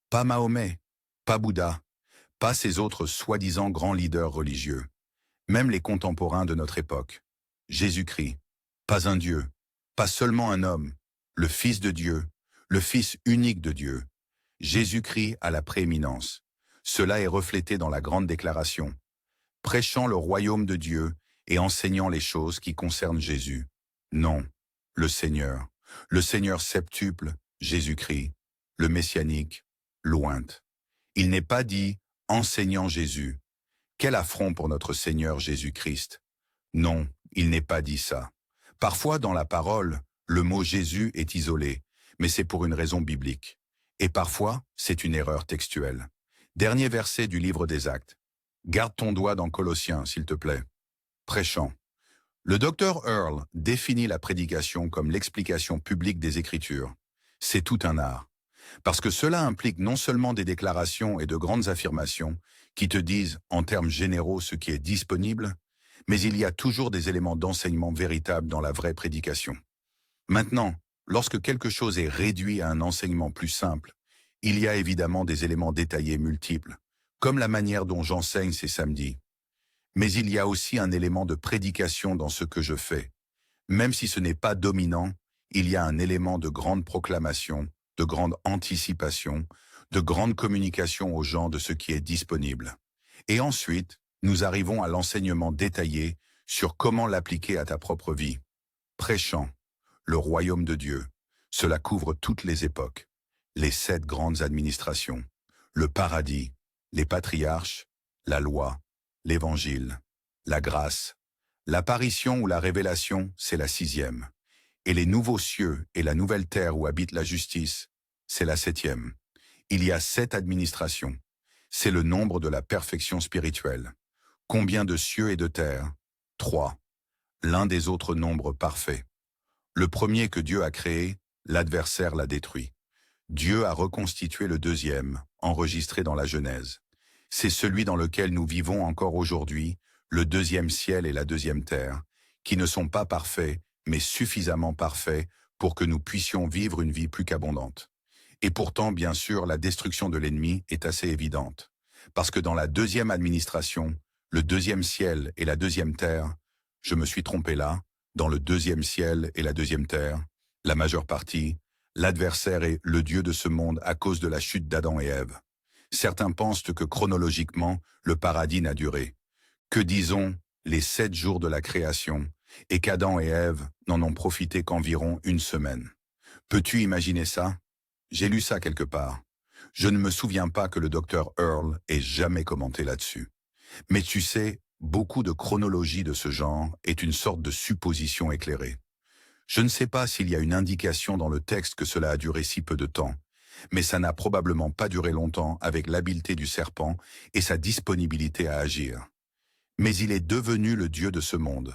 Pas Mahomet, pas Bouddha, pas ces autres soi-disant grands leaders religieux. Même les contemporains de notre époque. Jésus-Christ, pas un Dieu, pas seulement un homme, le Fils de Dieu, le Fils unique de Dieu. Jésus-Christ a la prééminence. Cela est reflété dans la grande déclaration. Prêchant le royaume de Dieu et enseignant les choses qui concernent Jésus. Non, le Seigneur septuple, Jésus-Christ, le messianique, lointe. Il n'est pas dit « enseignant Jésus ». Quel affront pour notre Seigneur Jésus-Christ. Non, il n'est pas dit ça. Parfois, dans la parole, le mot Jésus est isolé, mais c'est pour une raison biblique. Et parfois, c'est une erreur textuelle. Dernier verset du livre des Actes. Garde ton doigt dans Colossiens, s'il te plaît. Prêchant. Le docteur Earl définit la prédication comme l'explication publique des Écritures. C'est tout un art. Parce que cela implique non seulement des déclarations et de grandes affirmations qui te disent en termes généraux ce qui est disponible, mais il y a toujours des éléments d'enseignement véritables dans la vraie prédication. Maintenant, lorsque quelque chose est réduit à un enseignement plus simple, il y a évidemment des éléments détaillés multiples, comme la manière dont j'enseigne ces samedis. Mais il y a aussi un élément de prédication dans ce que je fais. Même si ce n'est pas dominant, il y a un élément de grande proclamation, de grande anticipation, de grande communication aux gens de ce qui est disponible. Et ensuite, nous arrivons à l'enseignement détaillé sur comment l'appliquer à ta propre vie. Prêchant, le royaume de Dieu, cela couvre toutes les époques, les 7 grandes administrations, le paradis, les patriarches, la loi, l'évangile, la grâce, l'apparition ou la révélation, c'est la 6e. Et les nouveaux cieux et la nouvelle terre où habite la justice, c'est la 7e. Il y a 7 administrations. C'est le nombre de la perfection spirituelle. Combien de cieux et de terre? 3. L'un des autres nombres parfaits. Le premier que Dieu a créé, l'adversaire l'a détruit. Dieu a reconstitué le 2e, enregistré dans la Genèse. C'est celui dans lequel nous vivons encore aujourd'hui, le 2e ciel et la 2e terre, qui ne sont pas parfaits, mais suffisamment parfait pour que nous puissions vivre une vie plus qu'abondante. Et pourtant, bien sûr, la destruction de l'ennemi est assez évidente. Parce que dans la 2e administration, le 2e ciel et la 2e terre, je me suis trompé là, dans le 2e ciel et la 2e terre, la majeure partie, l'adversaire est le Dieu de ce monde à cause de la chute d'Adam et Ève. Certains pensent que chronologiquement, le paradis n'a duré Que disons les 7 jours de la création, et qu'Adam et Ève n'en ont profité qu'environ une semaine. Peux-tu imaginer ça? J'ai lu ça quelque part. Je ne me souviens pas que le docteur Earl ait jamais commenté là-dessus. Mais tu sais, beaucoup de chronologie de ce genre est une sorte de supposition éclairée. Je ne sais pas s'il y a une indication dans le texte que cela a duré si peu de temps, mais ça n'a probablement pas duré longtemps avec l'habileté du serpent et sa disponibilité à agir. Mais il est devenu le Dieu de ce monde.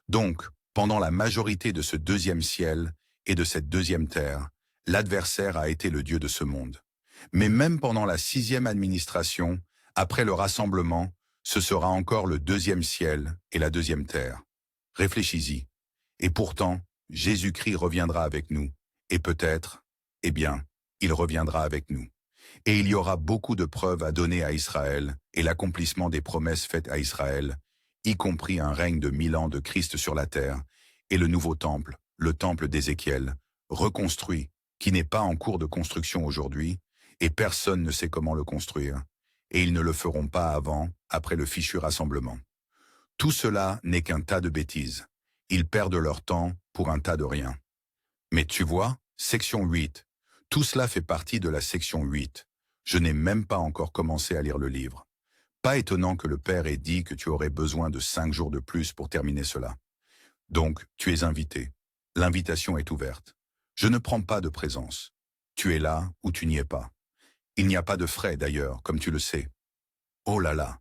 Donc, pendant la majorité de ce deuxième ciel et de cette deuxième terre, l'adversaire a été le Dieu de ce monde. Mais même pendant la 6e administration, après le rassemblement, ce sera encore le deuxième ciel et la deuxième terre. Réfléchis-y. Et pourtant, Jésus-Christ reviendra avec nous. Et peut-être, eh bien, il reviendra avec nous. Et il y aura beaucoup de preuves à donner à Israël et l'accomplissement des promesses faites à Israël, y compris un règne de 1000 ans de Christ sur la terre, et le nouveau temple, le temple d'Ézéchiel, reconstruit, qui n'est pas en cours de construction aujourd'hui, et personne ne sait comment le construire, et ils ne le feront pas avant, après le fichu rassemblement. Tout cela n'est qu'un tas de bêtises. Ils perdent leur temps pour un tas de rien. Mais tu vois, section 8, tout cela fait partie de la section 8. Je n'ai même pas encore commencé à lire le livre. Pas étonnant que le Père ait dit que tu aurais besoin de 5 jours de plus pour terminer cela. Donc, tu es invité. L'invitation est ouverte. Je ne prends pas de présence. Tu es là ou tu n'y es pas. Il n'y a pas de frais d'ailleurs, comme tu le sais. Oh là là,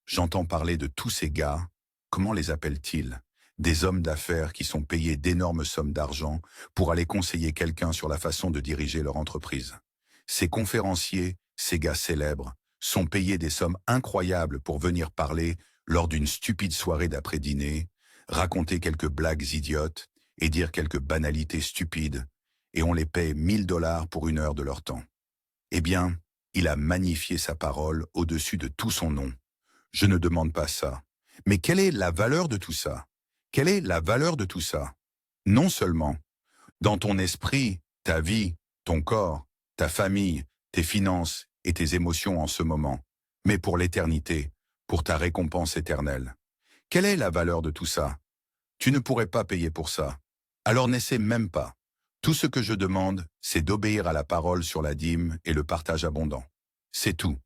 j'entends parler de tous ces gars, comment les appellent-ils? Des hommes d'affaires qui sont payés d'énormes sommes d'argent pour aller conseiller quelqu'un sur la façon de diriger leur entreprise. Ces conférenciers, ces gars célèbres, sont payés des sommes incroyables pour venir parler lors d'une stupide soirée d'après-dîner, raconter quelques blagues idiotes et dire quelques banalités stupides, et on les paye 1000 $ pour 1 heure de leur temps. Eh bien, il a magnifié sa parole au-dessus de tout son nom. Je ne demande pas ça. Mais quelle est la valeur de tout ça? Quelle est la valeur de tout ça? Non seulement dans ton esprit, ta vie, ton corps, ta famille, tes finances et tes émotions en ce moment, mais pour l'éternité, pour ta récompense éternelle. Quelle est la valeur de tout ça? Tu ne pourrais pas payer pour ça. Alors n'essaie même pas. Tout ce que je demande, c'est d'obéir à la parole sur la dîme et le partage abondant. C'est tout.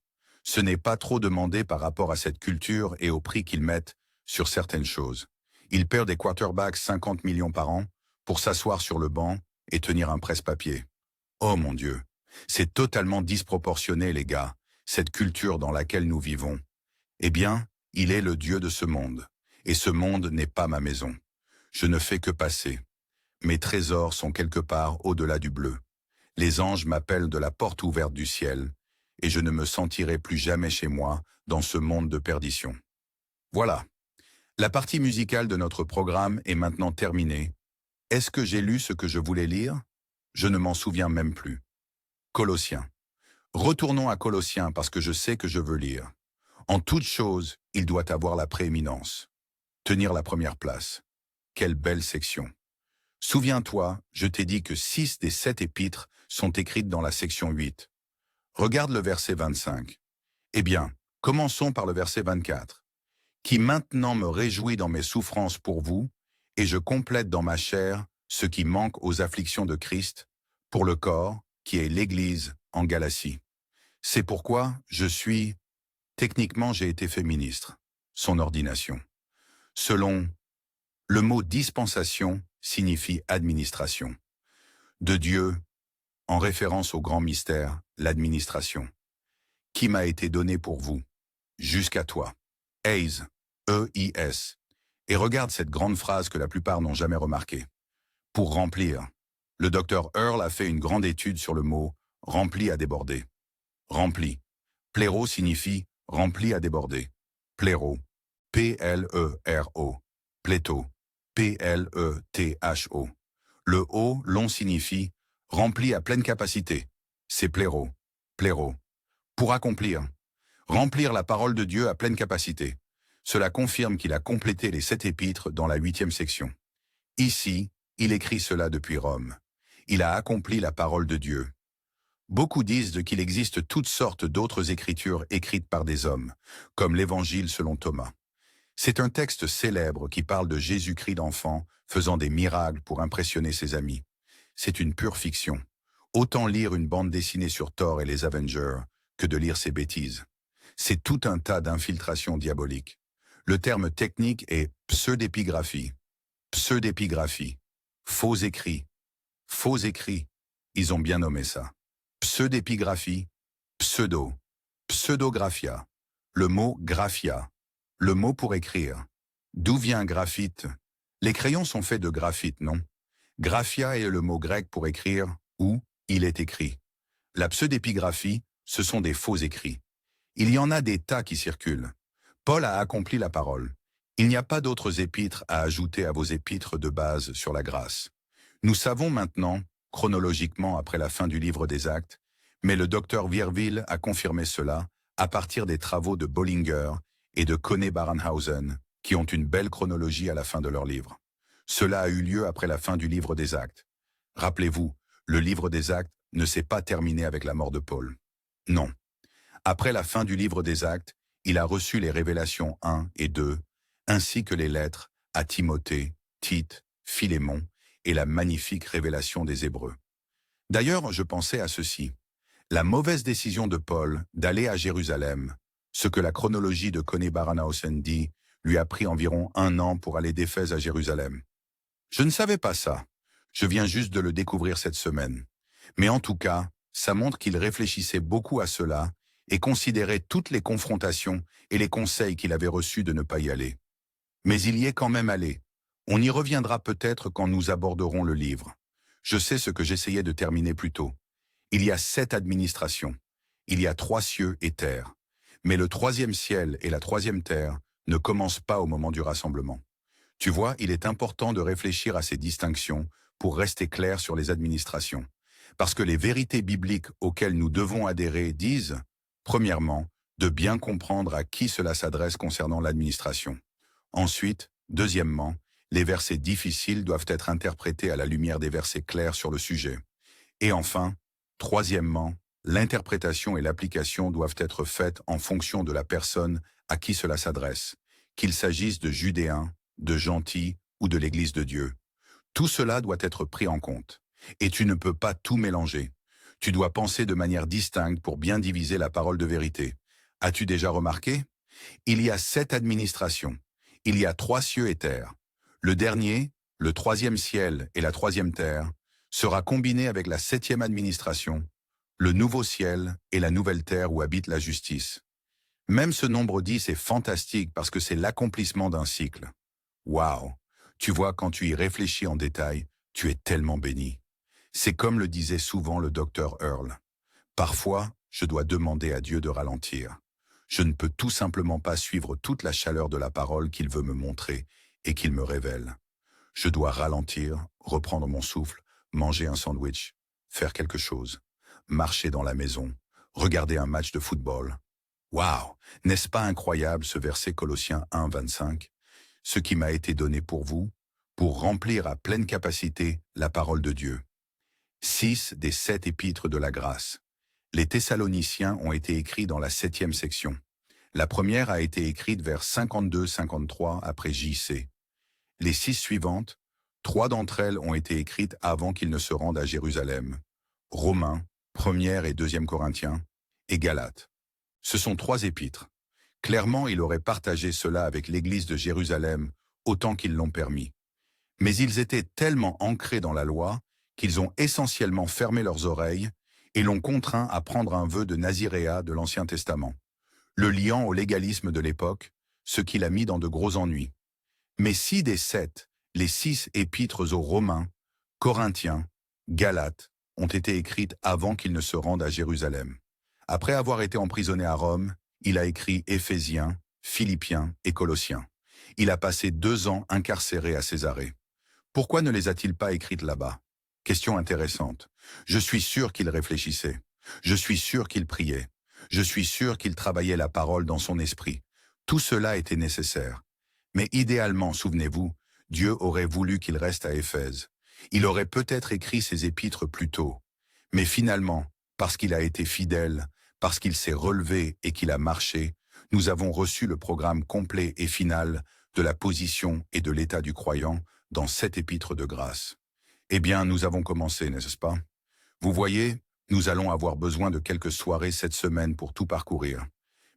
Ce n'est pas trop demandé par rapport à cette culture et au prix qu'ils mettent sur certaines choses. Ils perdent des quarterbacks 50 millions par an pour s'asseoir sur le banc et tenir un presse-papier. Oh mon Dieu, c'est totalement disproportionné les gars, cette culture dans laquelle nous vivons. Eh bien, il est le Dieu de ce monde, et ce monde n'est pas ma maison. Je ne fais que passer. Mes trésors sont quelque part au-delà du bleu. Les anges m'appellent de la porte ouverte du ciel, et je ne me sentirai plus jamais chez moi dans ce monde de perdition. Voilà. La partie musicale de notre programme est maintenant terminée. Est-ce que j'ai lu ce que je voulais lire? Je ne m'en souviens même plus. Colossiens. Retournons à Colossiens parce que je sais que je veux lire. En toute chose, il doit avoir la prééminence. Tenir la première place. Quelle belle section. Souviens-toi, je t'ai dit que 6 des 7 épîtres sont écrites dans la section 8. Regarde le verset 25. Eh bien, commençons par le verset 24. Qui maintenant me réjouit dans mes souffrances pour vous, et je complète dans ma chair ce qui manque aux afflictions de Christ, pour le corps, qui est l'Église en Galatie. C'est pourquoi techniquement j'ai été fait ministre, son ordination. Selon le mot dispensation signifie administration. De Dieu, en référence au grand mystère, l'administration. Qui m'a été donné pour vous, jusqu'à toi. Eis, E-I-S. Et regarde cette grande phrase que la plupart n'ont jamais remarquée. Pour remplir. Le docteur Earl a fait une grande étude sur le mot « rempli à déborder ». Rempli. Pléro signifie « rempli à déborder ». Pléro. P-L-E-R-O. Pléto. P-L-E-T-H-O. Le O long signifie « rempli à pleine capacité ». C'est pléro. Pléro. Pour accomplir. Remplir la parole de Dieu à pleine capacité. Cela confirme qu'il a complété les 7 épîtres dans la 8e section. Ici, il écrit cela depuis Rome. Il a accompli la parole de Dieu. Beaucoup disent qu'il existe toutes sortes d'autres écritures écrites par des hommes, comme l'Évangile selon Thomas. C'est un texte célèbre qui parle de Jésus-Christ d'enfant faisant des miracles pour impressionner ses amis. C'est une pure fiction. Autant lire une bande dessinée sur Thor et les Avengers que de lire ces bêtises. C'est tout un tas d'infiltrations diaboliques. Le terme technique est pseudépigraphie. Pseudépigraphie. Faux écrits. Faux écrits. Ils ont bien nommé ça. Pseudépigraphie. Pseudo. Pseudographia. Le mot graphia. Le mot pour écrire. D'où vient graphite? Les crayons sont faits de graphite, non? Graphia est le mot grec pour écrire où il est écrit. La pseudépigraphie, ce sont des faux écrits. Il y en a des tas qui circulent. Paul a accompli la parole. Il n'y a pas d'autres épîtres à ajouter à vos épîtres de base sur la grâce. Nous savons maintenant, chronologiquement après la fin du livre des Actes, mais le docteur Virville a confirmé cela à partir des travaux de Bollinger et de Koné-Baranhausen, qui ont une belle chronologie à la fin de leur livre. Cela a eu lieu après la fin du livre des Actes. Rappelez-vous, le livre des Actes ne s'est pas terminé avec la mort de Paul. Non. Après la fin du livre des Actes, il a reçu les révélations 1 et 2, ainsi que les lettres à Timothée, Tite, Philémon et la magnifique révélation des Hébreux. D'ailleurs, je pensais à ceci. La mauvaise décision de Paul d'aller à Jérusalem, ce que la chronologie de Koné-Baranhausen dit, lui a pris environ 1 an pour aller d'Éphèse à Jérusalem. Je ne savais pas ça. Je viens juste de le découvrir cette semaine. Mais en tout cas, ça montre qu'il réfléchissait beaucoup à cela et considérait toutes les confrontations et les conseils qu'il avait reçus de ne pas y aller. Mais il y est quand même allé. On y reviendra peut-être quand nous aborderons le livre. Je sais ce que j'essayais de terminer plus tôt. Il y a 7 administrations. Il y a 3 cieux et terre. Mais le 3e ciel et la 3e terre ne commencent pas au moment du rassemblement. Tu vois, il est important de réfléchir à ces distinctions pour rester clair sur les administrations. Parce que les vérités bibliques auxquelles nous devons adhérer disent, premièrement, de bien comprendre à qui cela s'adresse concernant l'administration. Ensuite, deuxièmement, les versets difficiles doivent être interprétés à la lumière des versets clairs sur le sujet. Et enfin, troisièmement, l'interprétation et l'application doivent être faites en fonction de la personne à qui cela s'adresse, qu'il s'agisse de Judéens, de gentils ou de l'Église de Dieu. Tout cela doit être pris en compte. Et tu ne peux pas tout mélanger. Tu dois penser de manière distincte pour bien diviser la parole de vérité. As-tu déjà remarqué? Il y a 7 administrations. Il y a 3 cieux et terre. Le dernier, le 3e ciel et la 3e terre, sera combiné avec la 7e administration, le nouveau ciel et la nouvelle terre où habite la justice. Même ce nombre 10 est fantastique parce que c'est l'accomplissement d'un cycle. Waouh! Tu vois, quand tu y réfléchis en détail, tu es tellement béni. C'est comme le disait souvent le docteur Earl. Parfois, je dois demander à Dieu de ralentir. Je ne peux tout simplement pas suivre toute la chaleur de la parole qu'il veut me montrer et qu'il me révèle. Je dois ralentir, reprendre mon souffle, manger un sandwich, faire quelque chose, marcher dans la maison, regarder un match de football. Waouh! N'est-ce pas incroyable ce verset Colossiens 1, 25? Ce qui m'a été donné pour vous, pour remplir à pleine capacité la parole de Dieu. 6 des 7 épîtres de la grâce. Les Thessaloniciens ont été écrits dans la 7e section. La première a été écrite vers 52-53 après J.C. Les 6 suivantes, 3 d'entre elles ont été écrites avant qu'ils ne se rendent à Jérusalem. Romains, 1er et 2e Corinthiens, et Galates. Ce sont 3 épîtres. Clairement, il aurait partagé cela avec l'Église de Jérusalem autant qu'ils l'ont permis. Mais ils étaient tellement ancrés dans la loi qu'ils ont essentiellement fermé leurs oreilles et l'ont contraint à prendre un vœu de naziréat de l'Ancien Testament, le liant au légalisme de l'époque, ce qui l'a mis dans de gros ennuis. Mais 6 des 7, les 6 épîtres aux Romains, Corinthiens, Galates, ont été écrites avant qu'ils ne se rendent à Jérusalem. Après avoir été emprisonné à Rome, il a écrit Éphésiens, Philippiens et Colossiens. Il a passé 2 ans incarcéré à Césarée. Pourquoi ne les a-t-il pas écrites là-bas? Question intéressante. Je suis sûr qu'il réfléchissait. Je suis sûr qu'il priait. Je suis sûr qu'il travaillait la parole dans son esprit. Tout cela était nécessaire. Mais idéalement, souvenez-vous, Dieu aurait voulu qu'il reste à Éphèse. Il aurait peut-être écrit ses épîtres plus tôt. Mais finalement, parce qu'il a été fidèle, parce qu'il s'est relevé et qu'il a marché, Nous avons reçu le programme complet et final de la position et de l'état du croyant dans 7 épîtres de grâce. Eh bien, nous avons commencé, n'est-ce pas? Vous voyez, nous allons avoir besoin de quelques soirées cette semaine pour tout parcourir.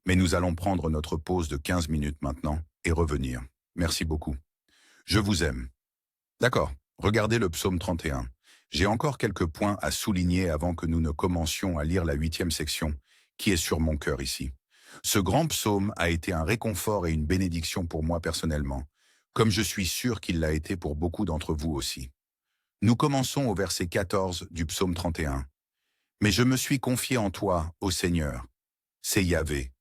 Mais nous allons prendre notre pause de 15 minutes maintenant et revenir. Merci beaucoup. Je vous aime. D'accord, regardez le psaume 31. J'ai encore quelques points à souligner avant que nous ne commencions à lire la 8e section, qui est sur mon cœur ici. Ce grand psaume a été un réconfort et une bénédiction pour moi personnellement, comme je suis sûr qu'il l'a été pour beaucoup d'entre vous aussi. Nous commençons au verset 14 du psaume 31. « Mais je me suis confié en toi, ô Seigneur. » C'est Yahvé.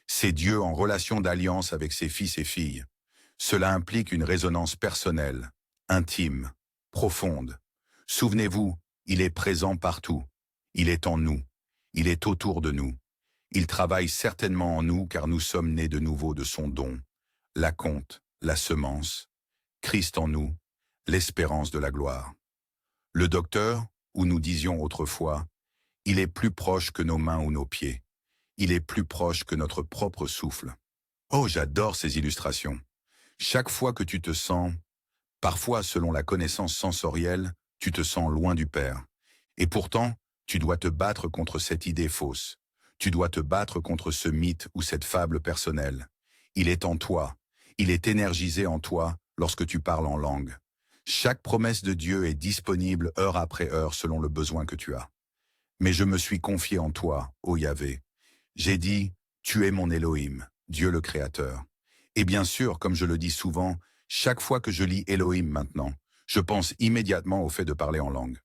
C'est Dieu en relation d'alliance avec ses fils et filles. Cela implique une résonance personnelle, intime, profonde. Souvenez-vous, il est présent partout. Il est en nous. Il est autour de nous. Il travaille certainement en nous car nous sommes nés de nouveau de son don. L'acompte, la semence, Christ en nous, l'espérance de la gloire. Le docteur, où nous disions autrefois, il est plus proche que nos mains ou nos pieds. Il est plus proche que notre propre souffle. Oh, j'adore ces illustrations. Chaque fois que tu te sens, parfois selon la connaissance sensorielle, tu te sens loin du Père. Et pourtant, tu dois te battre contre cette idée fausse. Tu dois te battre contre ce mythe ou cette fable personnelle. Il est en toi. Il est énergisé en toi lorsque tu parles en langue. Chaque promesse de Dieu est disponible heure après heure selon le besoin que tu as. Mais je me suis confié en toi, ô Yahvé. J'ai dit, tu es mon Elohim, Dieu le Créateur. Et bien sûr, comme je le dis souvent, chaque fois que je lis Elohim maintenant, je pense immédiatement au fait de parler en langue.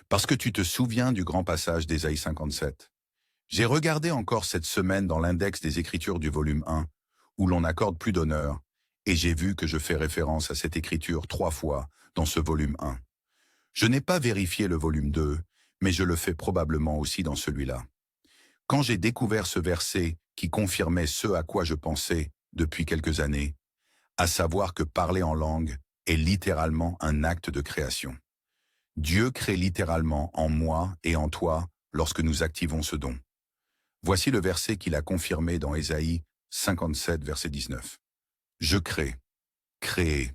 Parce que tu te souviens du grand passage d'Ésaïe 57. J'ai regardé encore cette semaine dans l'index des Écritures du volume 1, où l'on accorde plus d'honneur, et j'ai vu que je fais référence à cette écriture 3 fois dans ce volume 1. Je n'ai pas vérifié le volume 2, mais je le fais probablement aussi dans celui-là. Quand j'ai découvert ce verset qui confirmait ce à quoi je pensais depuis quelques années, à savoir que parler en langue est littéralement un acte de création. Dieu crée littéralement en moi et en toi lorsque nous activons ce don. Voici le verset qu'il a confirmé dans Ésaïe 57, verset 19. Je crée, créer.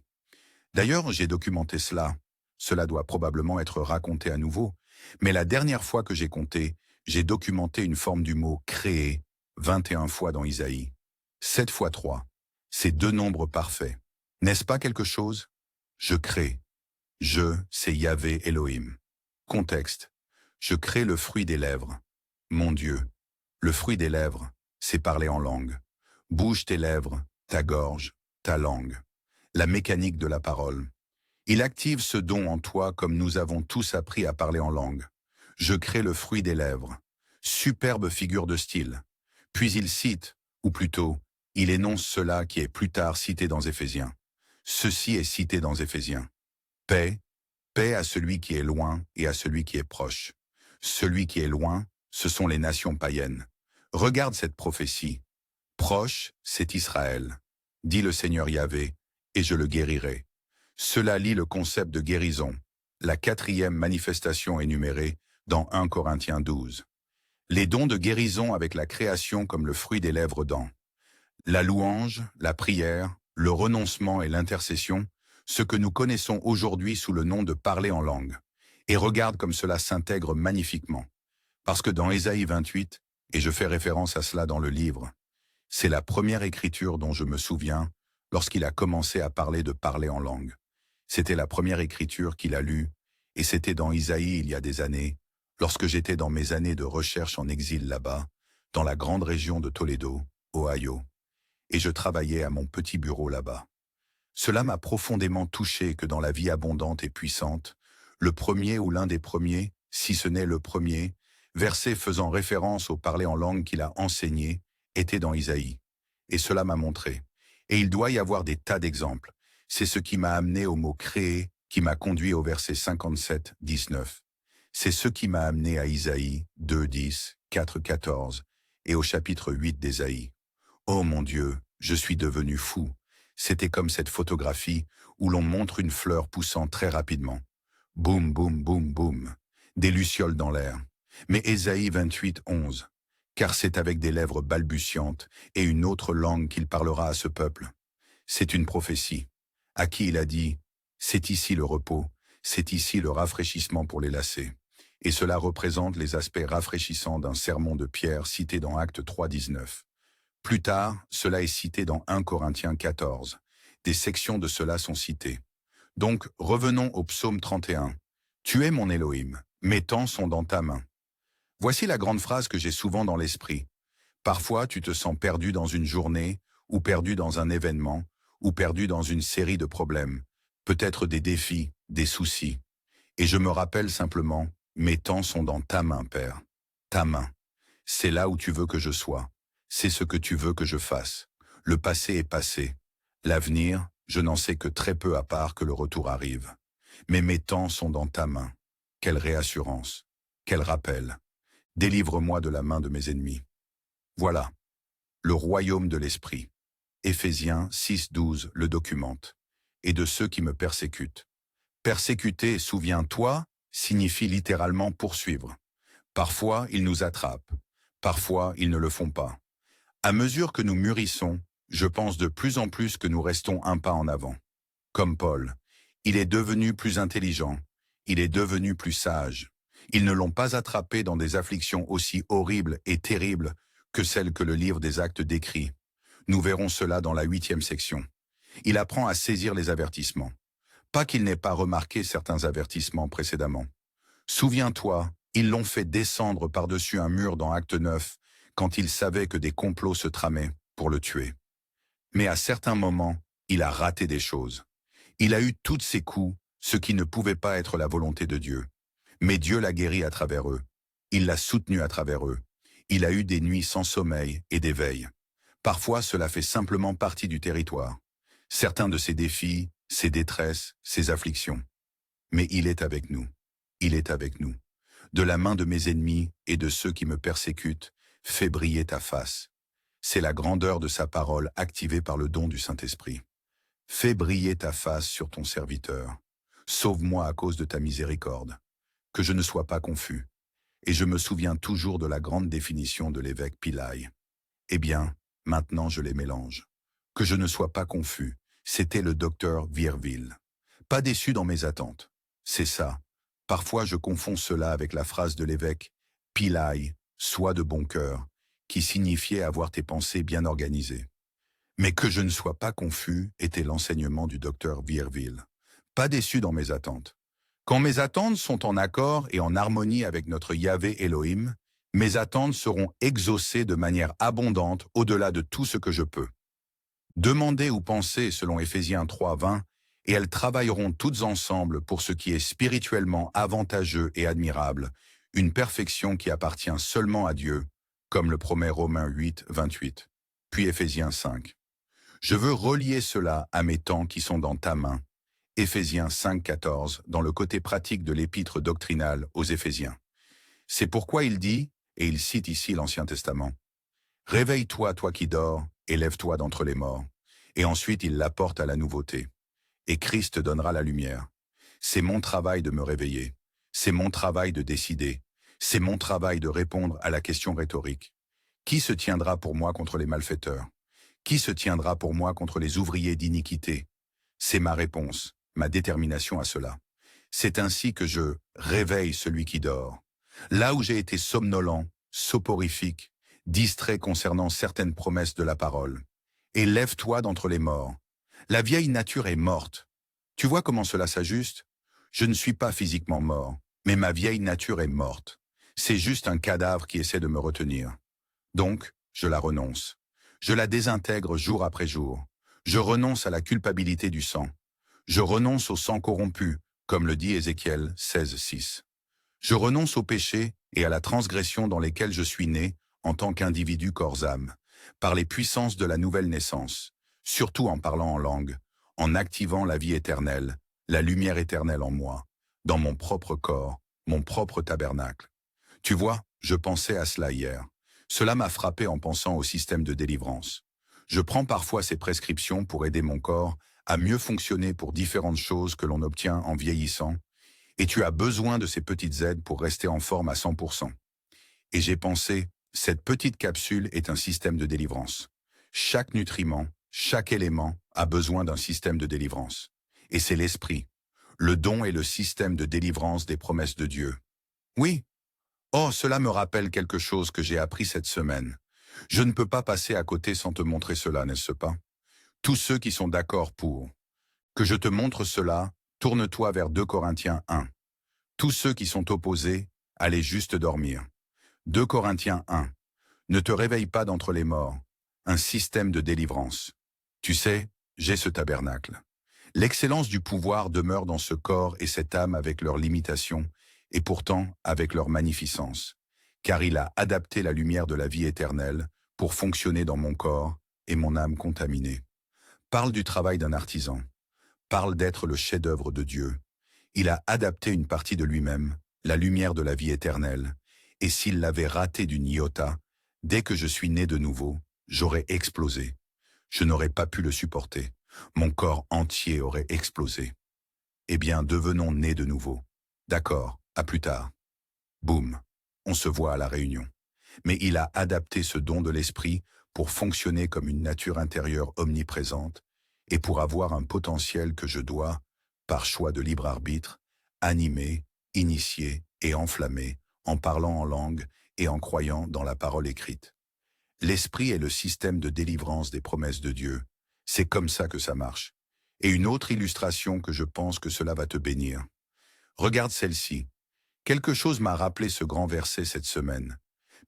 D'ailleurs, j'ai documenté cela. Cela doit probablement être raconté à nouveau. Mais la dernière fois que j'ai compté, j'ai documenté une forme du mot « créer » 21 fois dans Isaïe. 7 fois 3. C'est 2 nombres parfaits. N'est-ce pas quelque chose? Je crée. Je, c'est Yahvé Elohim. Contexte. Je crée le fruit des lèvres. Mon Dieu. Le fruit des lèvres, c'est parler en langue. Bouge tes lèvres, ta gorge, ta langue. La mécanique de la parole. Il active ce don en toi comme nous avons tous appris à parler en langue. Je crée le fruit des lèvres. Superbe figure de style. Puis il cite, ou plutôt, il énonce cela qui est plus tard cité dans Éphésiens. Ceci est cité dans Éphésiens. Paix, paix à celui qui est loin et à celui qui est proche. Celui qui est loin, ce sont les nations païennes. Regarde cette prophétie. Proche, c'est Israël. Dit le Seigneur Yahvé, et je le guérirai. Cela lie le concept de guérison, la 4e manifestation énumérée dans 1 Corinthiens 12. Les dons de guérison avec la création comme le fruit des lèvres dans la louange, la prière, le renoncement et l'intercession, ce que nous connaissons aujourd'hui sous le nom de parler en langue. Et regarde comme cela s'intègre magnifiquement. Parce que dans Ésaïe 28, et je fais référence à cela dans le livre, c'est la première écriture dont je me souviens lorsqu'il a commencé à parler de parler en langue. C'était la première écriture qu'il a lue, et c'était dans Isaïe il y a des années, lorsque j'étais dans mes années de recherche en exil là-bas, dans la grande région de Toledo, Ohio, et je travaillais à mon petit bureau là-bas. Cela m'a profondément touché que dans la vie abondante et puissante, le premier ou l'un des premiers, si ce n'est le premier, verset faisant référence au parler en langue qu'il a enseigné, était dans Isaïe. Et cela m'a montré. Et il doit y avoir des tas d'exemples. C'est ce qui m'a amené au mot « créer » qui m'a conduit au verset 57, 19. C'est ce qui m'a amené à Isaïe 2, 10, 4, 14 et au chapitre 8 d'Ésaïe. Oh mon Dieu, je suis devenu fou. C'était comme cette photographie où l'on montre une fleur poussant très rapidement. Boum, boum, boum, boum. Des lucioles dans l'air. Mais Ésaïe 28, 11. car c'est avec des lèvres balbutiantes et une autre langue qu'il parlera à ce peuple. C'est une prophétie. À qui il a dit, c'est ici le repos, c'est ici le rafraîchissement pour les lacets. Et cela représente les aspects rafraîchissants d'un sermon de Pierre cité dans Actes 3,19. Plus tard, cela est cité dans 1 Corinthiens 14. Des sections de cela sont citées. Donc, revenons au psaume 31. Tu es mon Elohim, mes temps sont dans ta main. Voici la grande phrase que j'ai souvent dans l'esprit. Parfois, tu te sens perdu dans une journée, ou perdu dans un événement, ou perdu dans une série de problèmes, peut-être des défis, des soucis. Et je me rappelle simplement, mes temps sont dans ta main, Père. Ta main. C'est là où tu veux que je sois. C'est ce que tu veux que je fasse. Le passé est passé. L'avenir, je n'en sais que très peu à part que le retour arrive. Mais mes temps sont dans ta main. Quelle réassurance. Quel rappel. Délivre-moi de la main de mes ennemis. Voilà. Le royaume de l'esprit. Éphésiens 6,12 le documente. Et de ceux qui me persécutent. Persécuter, souviens-toi, signifie littéralement poursuivre. Parfois, ils nous attrapent. Parfois, ils ne le font pas. À mesure que nous mûrissons, je pense de plus en plus que nous restons un pas en avant. Comme Paul, il est devenu plus intelligent, il est devenu plus sage. Ils ne l'ont pas attrapé dans des afflictions aussi horribles et terribles que celles que le livre des Actes décrit. Nous verrons cela dans la 8e section. Il apprend à saisir les avertissements. Pas qu'il n'ait pas remarqué certains avertissements précédemment. Souviens-toi, ils l'ont fait descendre par-dessus un mur dans Acte 9, quand il savait que des complots se tramaient pour le tuer. Mais à certains moments, il a raté des choses. Il a eu tous ses coups, ce qui ne pouvait pas être la volonté de Dieu. Mais Dieu l'a guéri à travers eux. Il l'a soutenu à travers eux. Il a eu des nuits sans sommeil et des veilles. Parfois, cela fait simplement partie du territoire. Certains de ses défis, ses détresses, ses afflictions. Mais il est avec nous. Il est avec nous. De la main de mes ennemis et de ceux qui me persécutent, fais briller ta face. C'est la grandeur de sa parole activée par le don du Saint-Esprit. Fais briller ta face sur ton serviteur. Sauve-moi à cause de ta miséricorde. Que je ne sois pas confus. Et je me souviens toujours de la grande définition de l'évêque Pilaï. Eh bien, maintenant je les mélange. Que je ne sois pas confus, c'était le docteur Virville. Pas déçu dans mes attentes. C'est ça. Parfois je confonds cela avec la phrase de l'évêque « Pilaï, sois de bon cœur », qui signifiait avoir tes pensées bien organisées. Mais que je ne sois pas confus était l'enseignement du docteur Virville. Pas déçu dans mes attentes. Quand mes attentes sont en accord et en harmonie avec notre Yahvé Elohim, mes attentes seront exaucées de manière abondante au-delà de tout ce que je peux. Demandez ou pensez selon Éphésiens 3,20, et elles travailleront toutes ensemble pour ce qui est spirituellement avantageux et admirable, une perfection qui appartient seulement à Dieu, comme le promet Romains 8,28, puis Éphésiens 5. Je veux relier cela à mes temps qui sont dans ta main, Éphésiens 5,14, dans le côté pratique de l'épître doctrinale aux Éphésiens. C'est pourquoi il dit, et il cite ici l'Ancien Testament, « Réveille-toi, toi qui dors, et lève-toi d'entre les morts. » Et ensuite il l'apporte à la nouveauté. « Et Christ te donnera la lumière. » C'est mon travail de me réveiller. C'est mon travail de décider. C'est mon travail de répondre à la question rhétorique. Qui se tiendra pour moi contre les malfaiteurs? Qui se tiendra pour moi contre les ouvriers d'iniquité? C'est ma réponse, ma détermination à cela. C'est ainsi que je réveille celui qui dort. Là où j'ai été somnolent, soporifique, distrait concernant certaines promesses de la parole. Et lève-toi d'entre les morts. La vieille nature est morte. Tu vois comment cela s'ajuste? Je ne suis pas physiquement mort, mais ma vieille nature est morte. C'est juste un cadavre qui essaie de me retenir. Donc, je la renonce. Je la désintègre jour après jour. Je renonce à la culpabilité du sang. Je renonce au sang corrompu, comme le dit Ézéchiel 16,6. Je renonce au péché et à la transgression dans lesquelles je suis né en tant qu'individu corps-âme, par les puissances de la nouvelle naissance, surtout en parlant en langue, en activant la vie éternelle, la lumière éternelle en moi, dans mon propre corps, mon propre tabernacle. Tu vois, je pensais à cela hier. Cela m'a frappé en pensant au système de délivrance. Je prends parfois ces prescriptions pour aider mon corps à mieux fonctionner pour différentes choses que l'on obtient en vieillissant, et tu as besoin de ces petites aides pour rester en forme à 100%. Et j'ai pensé, Cette petite capsule est un système de délivrance. Chaque nutriment, chaque élément a besoin d'un système de délivrance. Et c'est l'esprit. Le don est le système de délivrance des promesses de Dieu. Oui. Oh, cela me rappelle quelque chose que j'ai appris cette semaine. Je ne peux pas passer à côté sans te montrer cela, n'est-ce pas? Tous ceux qui sont d'accord pour que je te montre cela, tourne-toi vers 2 Corinthiens 1. Tous ceux qui sont opposés, allez juste dormir. 2 Corinthiens 1. Ne te réveille pas d'entre les morts. Un système de délivrance. Tu sais, j'ai ce tabernacle. L'excellence du pouvoir demeure dans ce corps et cette âme avec leurs limitations, et pourtant avec leur magnificence. Car il a adapté la lumière de la vie éternelle pour fonctionner dans mon corps et mon âme contaminée. Parle du travail d'un artisan. Parle d'être le chef-d'œuvre de Dieu. Il a adapté une partie de lui-même, la lumière de la vie éternelle, et s'il l'avait raté d'une iota, dès que je suis né de nouveau, j'aurais explosé. Je n'aurais pas pu le supporter. Mon corps entier aurait explosé. Eh bien, devenons nés de nouveau. D'accord, à plus tard. Boum, on se voit à la réunion. Mais il a adapté ce don de l'esprit pour fonctionner comme une nature intérieure omniprésente et pour avoir un potentiel que je dois, par choix de libre arbitre, animer, initier et enflammer en parlant en langue et en croyant dans la parole écrite. L'esprit est le système de délivrance des promesses de Dieu. C'est comme ça que ça marche. Et une autre illustration que je pense que cela va te bénir. Regarde celle-ci. Quelque chose m'a rappelé ce grand verset cette semaine.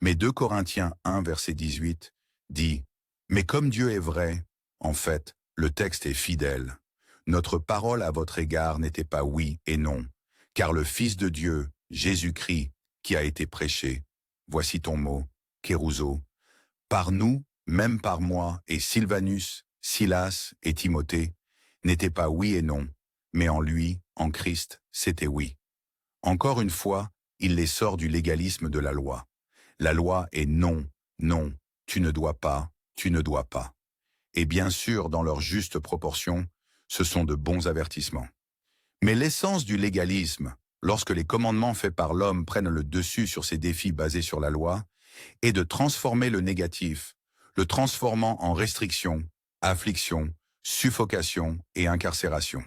Mais 2 Corinthiens 1, verset 18, dit « Mais comme Dieu est vrai, en fait, le texte est fidèle. Notre parole à votre égard n'était pas oui et non, car le Fils de Dieu, Jésus-Christ, qui a été prêché, voici ton mot, kérouzo, par nous, même par moi et Sylvanus, Silas et Timothée, n'était pas oui et non, mais en lui, en Christ, c'était oui. Encore une fois, il les sort du légalisme de la loi. La loi est non, non, tu ne dois pas, tu ne dois pas. Et bien sûr, dans leur juste proportion, ce sont de bons avertissements. Mais l'essence du légalisme, lorsque les commandements faits par l'homme prennent le dessus sur ces défis basés sur la loi, est de transformer le négatif, le transformant en restriction, affliction, suffocation et incarcération.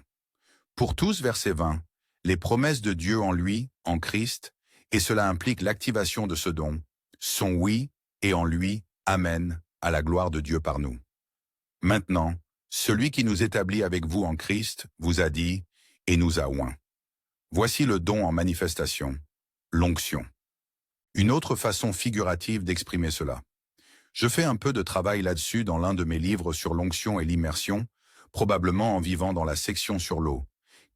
Pour tous, verset 20, les promesses de Dieu en lui, en Christ, et cela implique l'activation de ce don, sont oui et en lui, amen, à la gloire de Dieu par nous. Maintenant, celui qui nous établit avec vous en Christ vous a dit et nous a oint. Voici le don en manifestation, l'onction. Une autre façon figurative d'exprimer cela. Je fais un peu de travail là-dessus dans l'un de mes livres sur l'onction et l'immersion, probablement en vivant dans la section sur l'eau,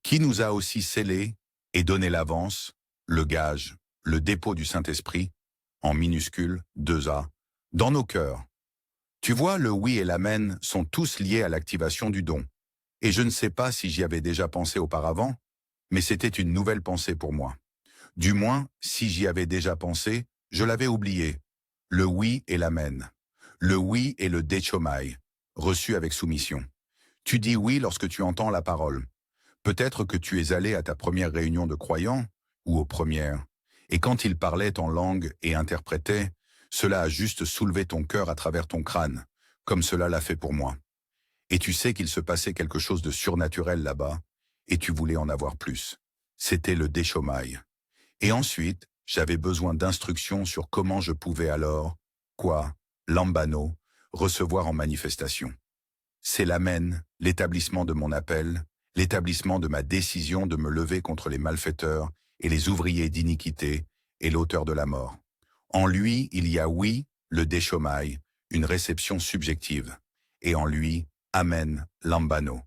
qui nous a aussi scellé et donné l'avance, le gage, le dépôt du Saint-Esprit, en minuscule 2A, dans nos cœurs. Tu vois, le oui et l'amen sont tous liés à l'activation du don. Et je ne sais pas si j'y avais déjà pensé auparavant, mais c'était une nouvelle pensée pour moi. Du moins, si j'y avais déjà pensé, je l'avais oublié. Le oui et l'amen. Le oui et le déchomai, reçu avec soumission. Tu dis oui lorsque tu entends la parole. Peut-être que tu es allé à ta première réunion de croyants, ou aux premières, et quand ils parlaient en langue et interprétaient, cela a juste soulevé ton cœur à travers ton crâne, comme cela l'a fait pour moi. Et tu sais qu'il se passait quelque chose de surnaturel là-bas, et tu voulais en avoir plus. C'était le déchomai. Et ensuite, j'avais besoin d'instructions sur comment je pouvais alors, lambano, recevoir en manifestation. C'est l'amen, l'établissement de mon appel, l'établissement de ma décision de me lever contre les malfaiteurs et les ouvriers d'iniquité et l'auteur de la mort. En lui, il y a oui, le déchomai, une réception subjective, et en lui, amen, lambano.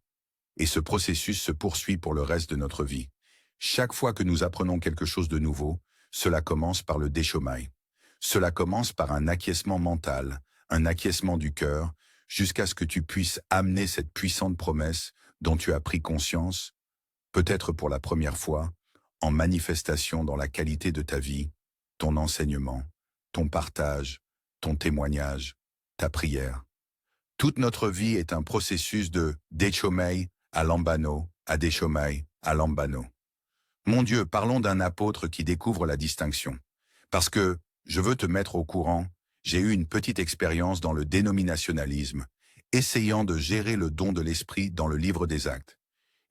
Et ce processus se poursuit pour le reste de notre vie. Chaque fois que nous apprenons quelque chose de nouveau, cela commence par le déchomai. Cela commence par un acquiescement mental, un acquiescement du cœur, jusqu'à ce que tu puisses amener cette puissante promesse dont tu as pris conscience, peut-être pour la première fois, en manifestation dans la qualité de ta vie, ton enseignement, ton partage, ton témoignage, ta prière. Toute notre vie est un processus de déchomai à lambano, à déchomai à lambano. Mon Dieu, parlons d'un apôtre qui découvre la distinction. Parce que, je veux te mettre au courant, j'ai eu une petite expérience dans le dénominationnalisme, essayant de gérer le don de l'esprit dans le livre des Actes.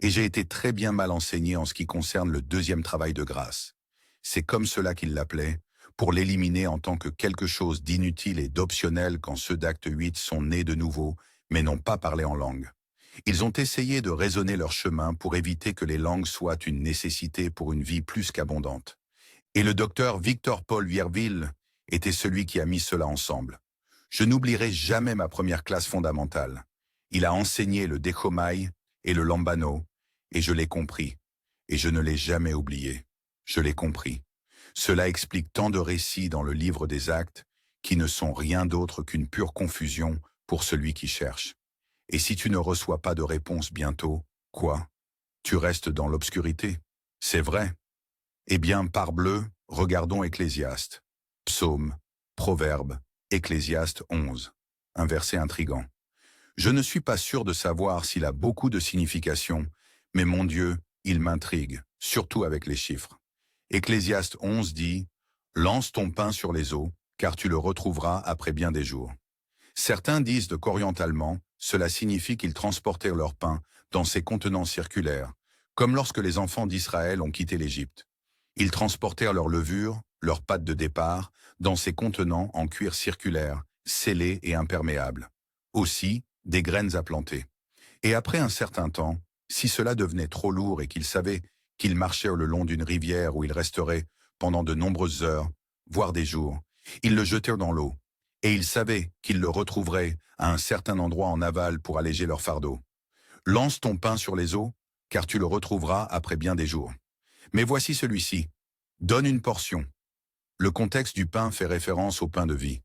Et j'ai été très bien mal enseigné en ce qui concerne le deuxième travail de grâce. C'est comme cela qu'il l'appelait, pour l'éliminer en tant que quelque chose d'inutile et d'optionnel quand ceux d'Acte 8 sont nés de nouveau, mais n'ont pas parlé en langue. Ils ont essayé de raisonner leur chemin pour éviter que les langues soient une nécessité pour une vie plus qu'abondante. Et le docteur Victor Paul Vierville était celui qui a mis cela ensemble. Je n'oublierai jamais ma première classe fondamentale. Il a enseigné le Dechomai et le Lambano, et je l'ai compris. Et je ne l'ai jamais oublié. Je l'ai compris. Cela explique tant de récits dans le livre des Actes qui ne sont rien d'autre qu'une pure confusion pour celui qui cherche. Et si tu ne reçois pas de réponse bientôt, quoi? Tu restes dans l'obscurité. C'est vrai. Eh bien, parbleu, regardons Ecclésiaste. Psaume, Proverbe, Ecclésiaste 11. Un verset intrigant. Je ne suis pas sûr de savoir s'il a beaucoup de signification, mais mon Dieu, il m'intrigue, surtout avec les chiffres. Ecclésiaste 11 dit « Lance ton pain sur les eaux, car tu le retrouveras après bien des jours. » Certains disent de qu'orientalement, cela signifie qu'ils transportèrent leur pain dans ces contenants circulaires, comme lorsque les enfants d'Israël ont quitté l'Égypte. Ils transportèrent leur levure, leur pâte de départ, dans ces contenants en cuir circulaire, scellés et imperméables. Aussi, des graines à planter. Et après un certain temps, si cela devenait trop lourd et qu'ils savaient qu'ils marchèrent le long d'une rivière où ils resteraient pendant de nombreuses heures, voire des jours, ils le jetèrent dans l'eau. Et ils savaient qu'ils le retrouveraient à un certain endroit en aval pour alléger leur fardeau. Lance ton pain sur les eaux, car tu le retrouveras après bien des jours. Mais voici celui-ci. Donne une portion. Le contexte du pain fait référence au pain de vie.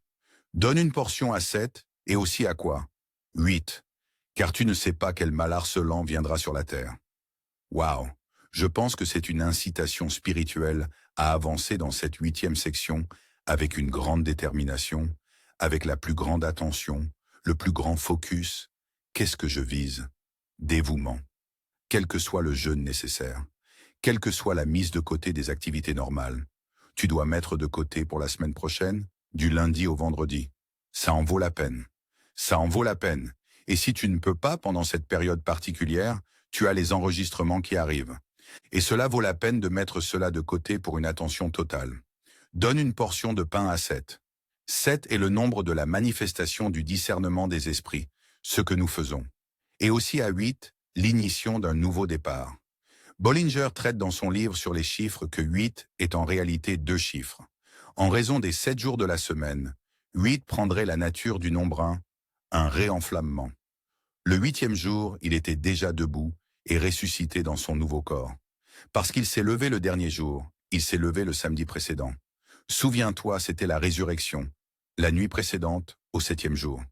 Donne une portion à 7, et aussi à quoi? 8. Car tu ne sais pas quel mal harcelant viendra sur la terre. Waouh! Je pense que c'est une incitation spirituelle à avancer dans cette 8e section avec une grande détermination, avec la plus grande attention, le plus grand focus. Qu'est-ce que je vise? Dévouement. Quel que soit le jeûne nécessaire, quelle que soit la mise de côté des activités normales, tu dois mettre de côté pour la semaine prochaine, du lundi au vendredi. Ça en vaut la peine. Ça en vaut la peine. Et si tu ne peux pas pendant cette période particulière, tu as les enregistrements qui arrivent. Et cela vaut la peine de mettre cela de côté pour une attention totale. Donne une portion de pain à 7. 7 est le nombre de la manifestation du discernement des esprits, ce que nous faisons. Et aussi à 8, l'initiation d'un nouveau départ. Bollinger traite dans son livre sur les chiffres que 8 est en réalité 2 chiffres. En raison des 7 jours de la semaine, 8 prendrait la nature du nombre un réenflammement. Le 8e jour, il était déjà debout et ressuscité dans son nouveau corps. Parce qu'il s'est levé le dernier jour, il s'est levé le samedi précédent. Souviens-toi, c'était la résurrection, la nuit précédente, au 7e jour.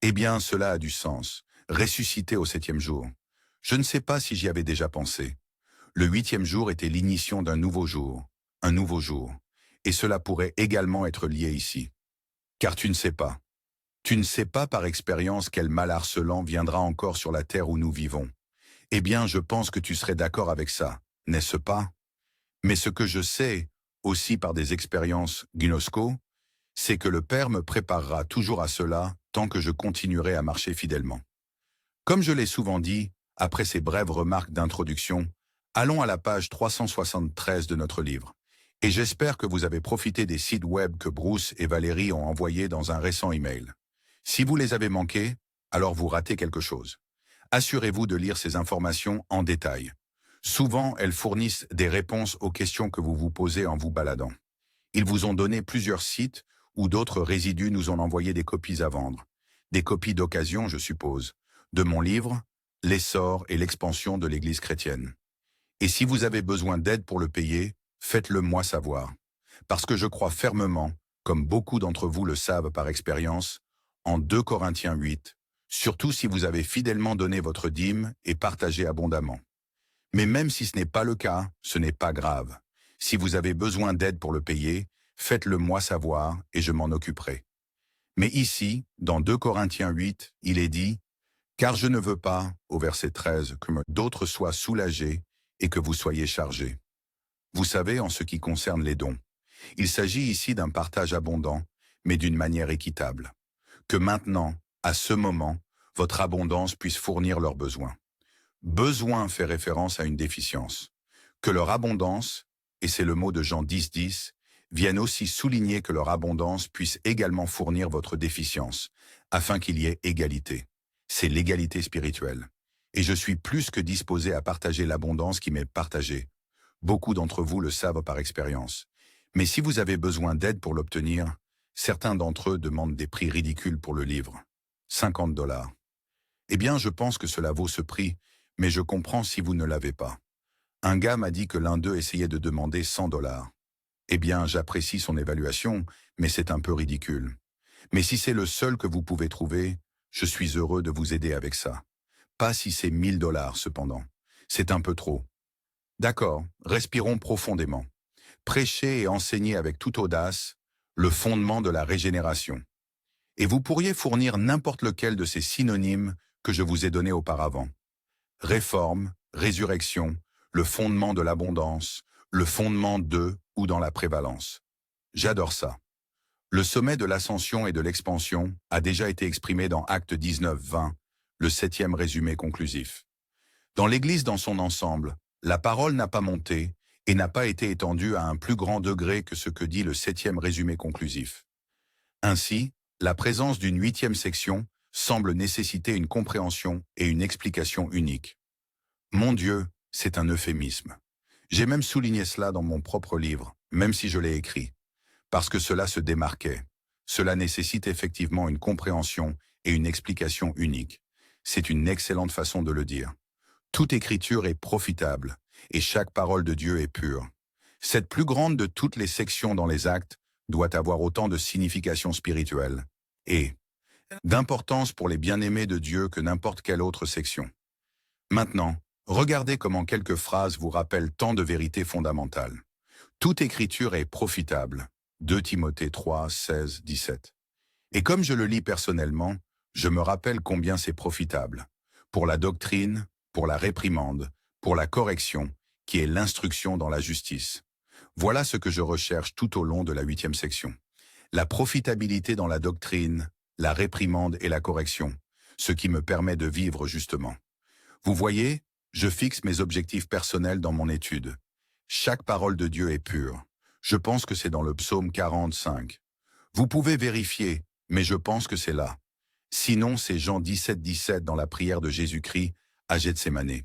Eh bien, cela a du sens, ressuscité au 7e jour. Je ne sais pas si j'y avais déjà pensé. Le 8e jour était l'initiation d'un nouveau jour, un nouveau jour. Et cela pourrait également être lié ici. Car tu ne sais pas. Tu ne sais pas par expérience quel mal harcelant viendra encore sur la terre où nous vivons. Eh bien, je pense que tu serais d'accord avec ça, n'est-ce pas? Mais ce que je sais, aussi par des expériences gnosco, c'est que le Père me préparera toujours à cela tant que je continuerai à marcher fidèlement. Comme je l'ai souvent dit, après ces brèves remarques d'introduction, allons à la page 373 de notre livre. Et j'espère que vous avez profité des sites web que Bruce et Valérie ont envoyés dans un récent email. Si vous les avez manqués, alors vous ratez quelque chose. Assurez-vous de lire ces informations en détail. Souvent, elles fournissent des réponses aux questions que vous vous posez en vous baladant. Ils vous ont donné plusieurs sites où d'autres résidus nous ont envoyé des copies à vendre. Des copies d'occasion, je suppose, de mon livre « L'essor et l'expansion de l'Église chrétienne ». Et si vous avez besoin d'aide pour le payer, faites-le moi savoir. Parce que je crois fermement, comme beaucoup d'entre vous le savent par expérience, en 2 Corinthiens 8, surtout si vous avez fidèlement donné votre dîme et partagé abondamment. Mais même si ce n'est pas le cas, ce n'est pas grave. Si vous avez besoin d'aide pour le payer, faites-le moi savoir et je m'en occuperai. Mais ici, dans 2 Corinthiens 8, il est dit « Car je ne veux pas, au verset 13, que d'autres soient soulagés et que vous soyez chargés. » Vous savez, en ce qui concerne les dons, il s'agit ici d'un partage abondant, mais d'une manière équitable. Que maintenant, à ce moment, votre abondance puisse fournir leurs besoins. Besoin fait référence à une déficience. Que leur abondance, et c'est le mot de Jean 10, vienne aussi souligner que leur abondance puisse également fournir votre déficience, afin qu'il y ait égalité. C'est l'égalité spirituelle. Et je suis plus que disposé à partager l'abondance qui m'est partagée. Beaucoup d'entre vous le savent par expérience. Mais si vous avez besoin d'aide pour l'obtenir, certains d'entre eux demandent des prix ridicules pour le livre. 50 $. Eh bien, je pense que cela vaut ce prix, mais je comprends si vous ne l'avez pas. Un gars m'a dit que l'un d'eux essayait de demander 100 $. Eh bien, j'apprécie son évaluation, mais c'est un peu ridicule. Mais si c'est le seul que vous pouvez trouver, je suis heureux de vous aider avec ça. Pas si c'est 1000 $ cependant. C'est un peu trop. D'accord, respirons profondément. Prêchez et enseignez avec toute audace le fondement de la régénération. Et vous pourriez fournir n'importe lequel de ces synonymes que je vous ai donnés auparavant. Réforme, résurrection, le fondement de l'abondance, le fondement de ou dans la prévalence. J'adore ça. Le sommet de l'ascension et de l'expansion a déjà été exprimé dans Actes 19-20, le 7e résumé conclusif. Dans l'Église dans son ensemble, la parole n'a pas monté et n'a pas été étendue à un plus grand degré que ce que dit le 7e résumé conclusif. Ainsi, la présence d'une 8e section semble nécessiter une compréhension et une explication unique. Mon Dieu, c'est un euphémisme. J'ai même souligné cela dans mon propre livre, même si je l'ai écrit, parce que cela se démarquait. Cela nécessite effectivement une compréhension et une explication unique. C'est une excellente façon de le dire. Toute écriture est profitable, et chaque parole de Dieu est pure. Cette plus grande de toutes les sections dans les actes doit avoir autant de signification spirituelle et d'importance pour les bien-aimés de Dieu que n'importe quelle autre section. Maintenant, regardez comment quelques phrases vous rappellent tant de vérités fondamentales. Toute écriture est profitable. 2 Timothée 3, 16, 17. Et comme je le lis personnellement, je me rappelle combien c'est profitable. Pour la doctrine, pour la réprimande, pour la correction, qui est l'instruction dans la justice. Voilà ce que je recherche tout au long de la 8e section. La profitabilité dans la doctrine, la réprimande et la correction, ce qui me permet de vivre justement. Vous voyez, je fixe mes objectifs personnels dans mon étude. Chaque parole de Dieu est pure. Je pense que c'est dans le psaume 45. Vous pouvez vérifier, mais je pense que c'est là. Sinon, c'est Jean 17, 17 dans la prière de Jésus-Christ à Gethsémanée.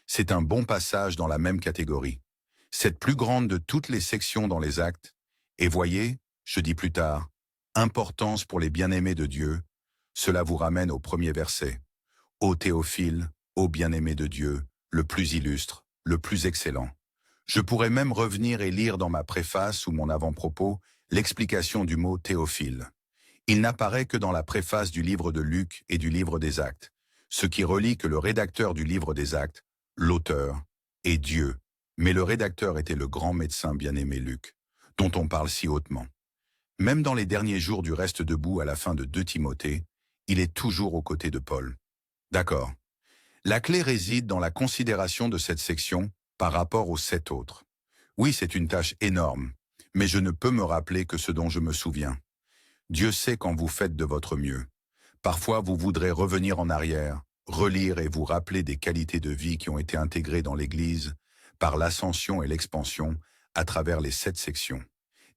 C'est un bon passage dans la même catégorie. Cette plus grande de toutes les sections dans les actes, et voyez, je dis plus tard, importance pour les bien-aimés de Dieu, cela vous ramène au premier verset. Ô Théophile, ô bien-aimé de Dieu, le plus illustre, le plus excellent. Je pourrais même revenir et lire dans ma préface ou mon avant-propos l'explication du mot Théophile. Il n'apparaît que dans la préface du livre de Luc et du livre des Actes, ce qui relie que le rédacteur du livre des Actes, l'auteur, est Dieu, mais le rédacteur était le grand médecin bien-aimé Luc, dont on parle si hautement. Même dans les derniers jours du reste debout à la fin de 2 Timothée, il est toujours aux côtés de Paul. D'accord. La clé réside dans la considération de cette section par rapport aux 7 autres. Oui, c'est une tâche énorme, mais je ne peux me rappeler que ce dont je me souviens. Dieu sait quand vous faites de votre mieux. Parfois, vous voudrez revenir en arrière, relire et vous rappeler des qualités de vie qui ont été intégrées dans l'Église par l'ascension et l'expansion à travers les 7 sections.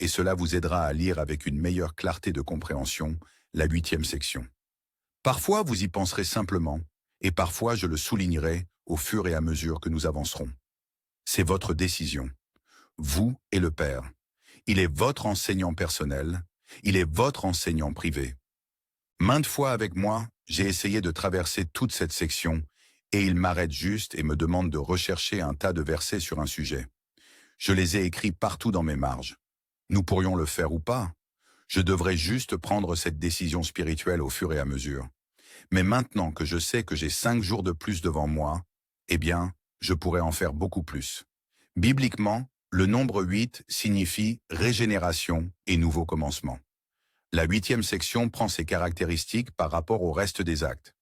Et cela vous aidera à lire avec une meilleure clarté de compréhension la 8e section. Parfois, vous y penserez simplement, et parfois je le soulignerai au fur et à mesure que nous avancerons. C'est votre décision. Vous et le Père. Il est votre enseignant personnel, il est votre enseignant privé. Maintes fois avec moi, j'ai essayé de traverser toute cette section, et il m'arrête juste et me demande de rechercher un tas de versets sur un sujet. Je les ai écrits partout dans mes marges. Nous pourrions le faire ou pas. Je devrais juste prendre cette décision spirituelle au fur et à mesure. Mais maintenant que je sais que j'ai 5 jours de plus devant moi, eh bien, je pourrais en faire beaucoup plus. Bibliquement, le nombre 8 signifie régénération et nouveau commencement. La 8e section prend ses caractéristiques par rapport au reste des actes.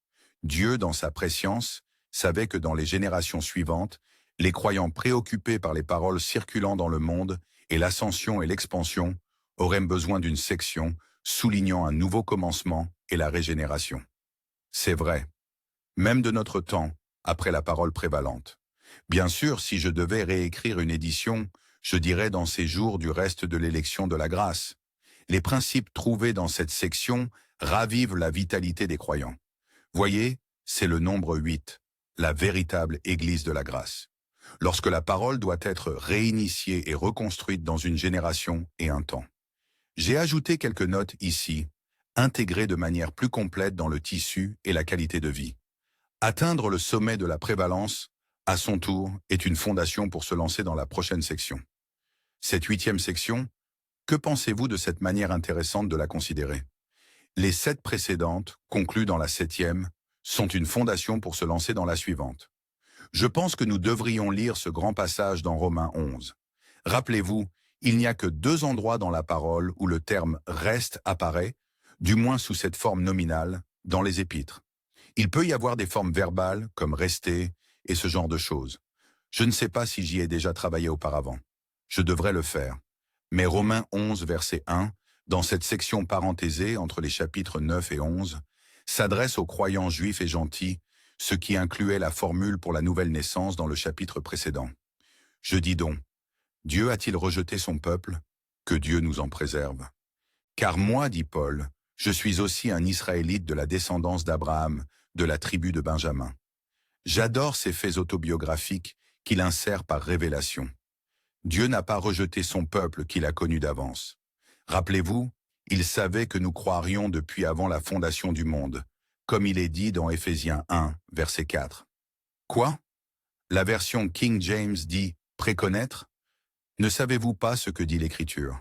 Dieu, dans sa prescience, savait que dans les générations suivantes, les croyants préoccupés par les paroles circulant dans le monde et l'ascension et l'expansion auraient besoin d'une section, soulignant un nouveau commencement et la régénération. C'est vrai, même de notre temps, après la parole prévalente. Bien sûr, si je devais réécrire une édition, je dirais dans ces jours du reste de l'élection de la grâce. Les principes trouvés dans cette section ravivent la vitalité des croyants. Voyez, c'est le nombre 8, la véritable Église de la grâce. Lorsque la parole doit être réinitiée et reconstruite dans une génération et un temps. J'ai ajouté quelques notes ici, intégrées de manière plus complète dans le tissu et la qualité de vie. Atteindre le sommet de la prévalence, à son tour, est une fondation pour se lancer dans la prochaine section. Cette 8e section, que pensez-vous de cette manière intéressante de la considérer? Les 7 précédentes, conclues dans la 7e, sont une fondation pour se lancer dans la suivante. Je pense que nous devrions lire ce grand passage dans Romains 11. Rappelez-vous, il n'y a que 2 endroits dans la parole où le terme « reste » apparaît, du moins sous cette forme nominale, dans les épîtres. Il peut y avoir des formes verbales, comme « rester » et ce genre de choses. Je ne sais pas si j'y ai déjà travaillé auparavant. Je devrais le faire. Mais Romains 11, verset 1, dans cette section parenthésée entre les chapitres 9 et 11, s'adresse aux croyants juifs et gentils, ce qui incluait la formule pour la nouvelle naissance dans le chapitre précédent. Je dis donc, Dieu a-t-il rejeté son peuple? Que Dieu nous en préserve. Car moi, dit Paul, je suis aussi un Israélite de la descendance d'Abraham, de la tribu de Benjamin. J'adore ces faits autobiographiques qu'il insère par révélation. Dieu n'a pas rejeté son peuple qu'il a connu d'avance. Rappelez-vous, il savait que nous croirions depuis avant la fondation du monde, comme il est dit dans Éphésiens 1, verset 4. Quoi? La version King James dit « préconnaître ». Ne savez-vous pas ce que dit l'Écriture?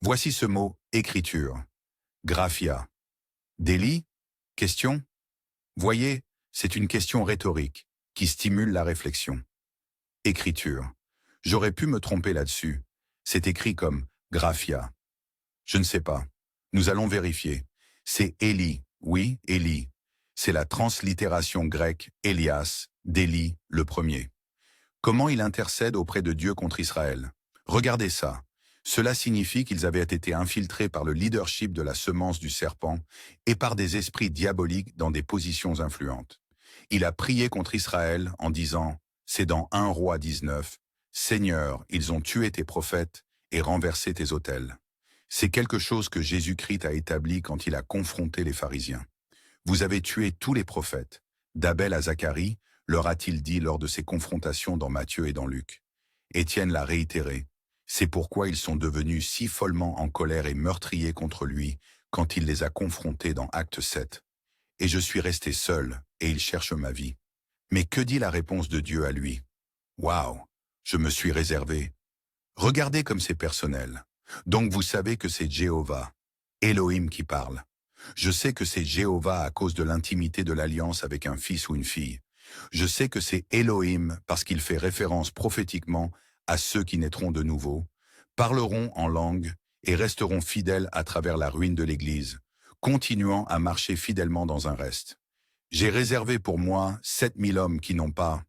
Voici ce mot « écriture ». Graphia. Délit? Question? Voyez, c'est une question rhétorique qui stimule la réflexion. Écriture. J'aurais pu me tromper là-dessus. C'est écrit comme graphia. Je ne sais pas. Nous allons vérifier. C'est Élie. Oui, Élie. C'est la translittération grecque Élias, d'Élie, le premier. Comment il intercède auprès de Dieu contre Israël? Regardez ça. Cela signifie qu'ils avaient été infiltrés par le leadership de la semence du serpent et par des esprits diaboliques dans des positions influentes. Il a prié contre Israël en disant, c'est dans 1 Roi 19, « Seigneur, ils ont tué tes prophètes et renversé tes autels. » C'est quelque chose que Jésus-Christ a établi quand il a confronté les pharisiens. Vous avez tué tous les prophètes. D'Abel à Zacharie, leur a-t-il dit lors de ses confrontations dans Matthieu et dans Luc. Étienne l'a réitéré. C'est pourquoi ils sont devenus si follement en colère et meurtriers contre lui quand il les a confrontés dans Acte 7. Et je suis resté seul, et il cherche ma vie. Mais que dit la réponse de Dieu à lui? Waouh, je me suis réservé. Regardez comme c'est personnel. Donc vous savez que c'est Jéhovah, Elohim qui parle. Je sais que c'est Jéhovah à cause de l'intimité de l'alliance avec un fils ou une fille. Je sais que c'est Elohim parce qu'il fait référence prophétiquement à ceux qui naîtront de nouveau, parleront en langue et resteront fidèles à travers la ruine de l'Église, continuant à marcher fidèlement dans un reste. J'ai réservé pour moi 7000 hommes qui n'ont pas.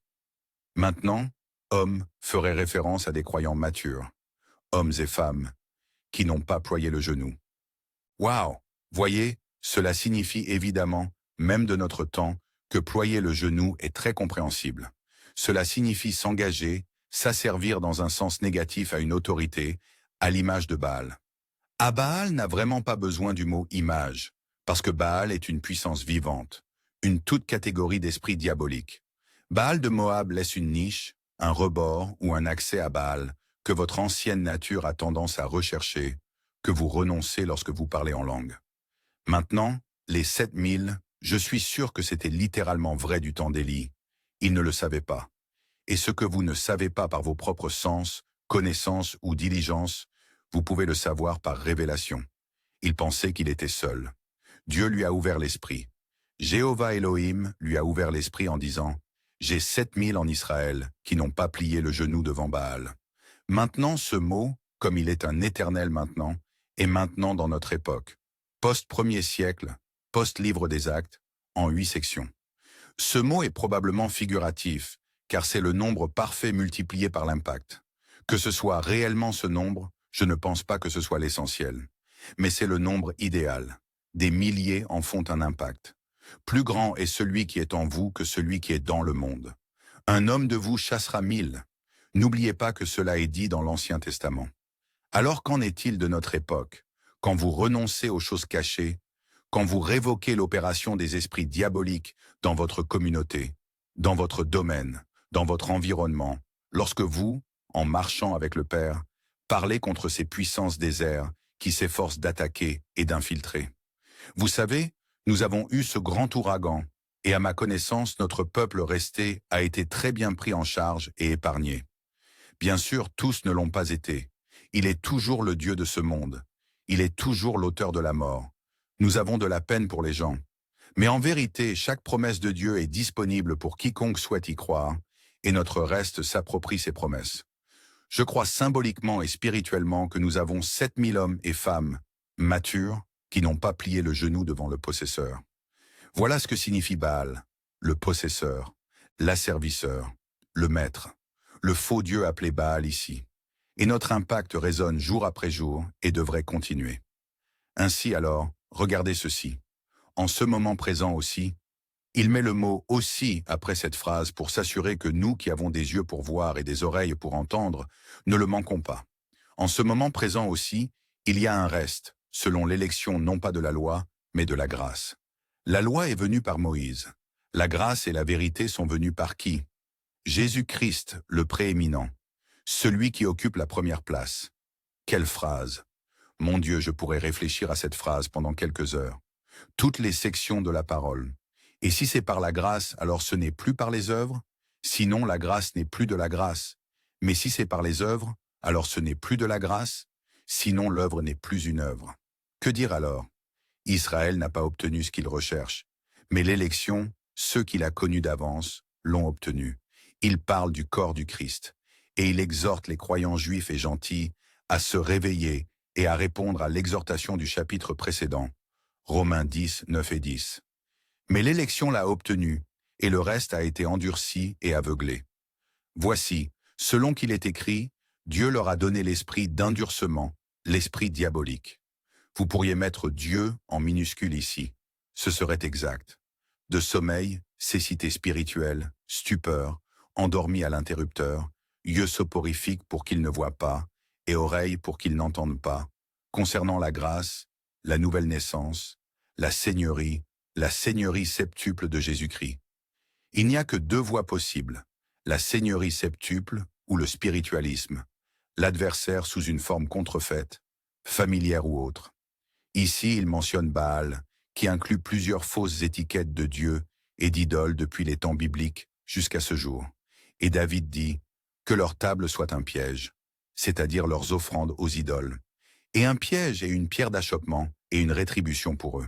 Maintenant, hommes ferait référence à des croyants matures, hommes et femmes, qui n'ont pas ployé le genou. Waouh! Voyez, cela signifie évidemment, même de notre temps, que ployer le genou est très compréhensible. Cela signifie s'engager, s'asservir dans un sens négatif à une autorité, à l'image de Baal. Ah, Baal n'a vraiment pas besoin du mot « image », parce que Baal est une puissance vivante, une toute catégorie d'esprit diabolique. Baal de Moab laisse une niche, un rebord ou un accès à Baal que votre ancienne nature a tendance à rechercher, que vous renoncez lorsque vous parlez en langue. Maintenant, les 7000, je suis sûr que c'était littéralement vrai du temps d'Élie. Ils ne le savaient pas. Et ce que vous ne savez pas par vos propres sens, connaissances ou diligence, vous pouvez le savoir par révélation. Il pensait qu'il était seul. Dieu lui a ouvert l'esprit. Jéhovah Elohim lui a ouvert l'esprit en disant « J'ai 7000 en Israël qui n'ont pas plié le genou devant Baal. » Maintenant, ce mot, comme il est un éternel maintenant, est maintenant dans notre époque. Post-1er siècle, post-livre des Actes, en 8 sections. Ce mot est probablement figuratif, car c'est le nombre parfait multiplié par l'impact. Que ce soit réellement ce nombre, je ne pense pas que ce soit l'essentiel. mais c'est le nombre idéal. Des milliers en font un impact. Plus grand est celui qui est en vous que celui qui est dans le monde. Un homme de vous chassera 1000. N'oubliez pas que cela est dit dans l'Ancien Testament. Alors qu'en est-il de notre époque, quand vous renoncez aux choses cachées, quand vous révoquez l'opération des esprits diaboliques dans votre communauté, dans votre domaine, dans votre environnement, lorsque vous, en marchant avec le Père, parlez contre ces puissances des airs qui s'efforcent d'attaquer et d'infiltrer? Vous savez, nous avons eu ce grand ouragan, et à ma connaissance, notre peuple resté a été très bien pris en charge et épargné. Bien sûr, tous ne l'ont pas été. Il est toujours le Dieu de ce monde. Il est toujours l'auteur de la mort. Nous avons de la peine pour les gens. Mais en vérité, chaque promesse de Dieu est disponible pour quiconque souhaite y croire, et notre reste s'approprie ses promesses. Je crois symboliquement et spirituellement que nous avons 7000 hommes et femmes matures qui n'ont pas plié le genou devant le possesseur. Voilà ce que signifie Baal, le possesseur, l'asservisseur, le maître, le faux Dieu appelé Baal ici. Et notre impact résonne jour après jour et devrait continuer. Ainsi alors, regardez ceci. En ce moment présent aussi, il met le mot « aussi » après cette phrase pour s'assurer que nous qui avons des yeux pour voir et des oreilles pour entendre, ne le manquons pas. En ce moment présent aussi, il y a un reste, selon l'élection non pas de la loi, mais de la grâce. La loi est venue par Moïse. La grâce et la vérité sont venues par qui? Jésus-Christ, le prééminent, celui qui occupe la première place. Quelle phrase! Mon Dieu, je pourrais réfléchir à cette phrase pendant quelques heures. Toutes les sections de la parole. Et si c'est par la grâce, alors ce n'est plus par les œuvres? Sinon, la grâce n'est plus de la grâce. Mais si c'est par les œuvres, alors ce n'est plus de la grâce? Sinon, l'œuvre n'est plus une œuvre. Que dire alors? Israël n'a pas obtenu ce qu'il recherche. Mais l'élection, ceux qu'il a connus d'avance, l'ont obtenu. Il parle du corps du Christ. Et il exhorte les croyants juifs et gentils à se réveiller et à répondre à l'exhortation du chapitre précédent, Romains 10, 9 et 10. Mais l'élection l'a obtenu, et le reste a été endurci et aveuglé. Voici, selon qu'il est écrit, Dieu leur a donné l'esprit d'endurcement, l'esprit diabolique. Vous pourriez mettre Dieu en minuscule ici. Ce serait exact. De sommeil, cécité spirituelle, stupeur, endormi à l'interrupteur, yeux soporifiques pour qu'ils ne voient pas, et oreilles pour qu'ils n'entendent pas, concernant la grâce, la nouvelle naissance, la seigneurie septuple de Jésus-Christ. Il n'y a que deux voies possibles, la seigneurie septuple ou le spiritualisme, l'adversaire sous une forme contrefaite, familière ou autre. Ici, il mentionne Baal, qui inclut plusieurs fausses étiquettes de Dieu et d'idoles depuis les temps bibliques jusqu'à ce jour. Et David dit que leur table soit un piège, c'est-à-dire leurs offrandes aux idoles, et un piège et une pierre d'achoppement et une rétribution pour eux.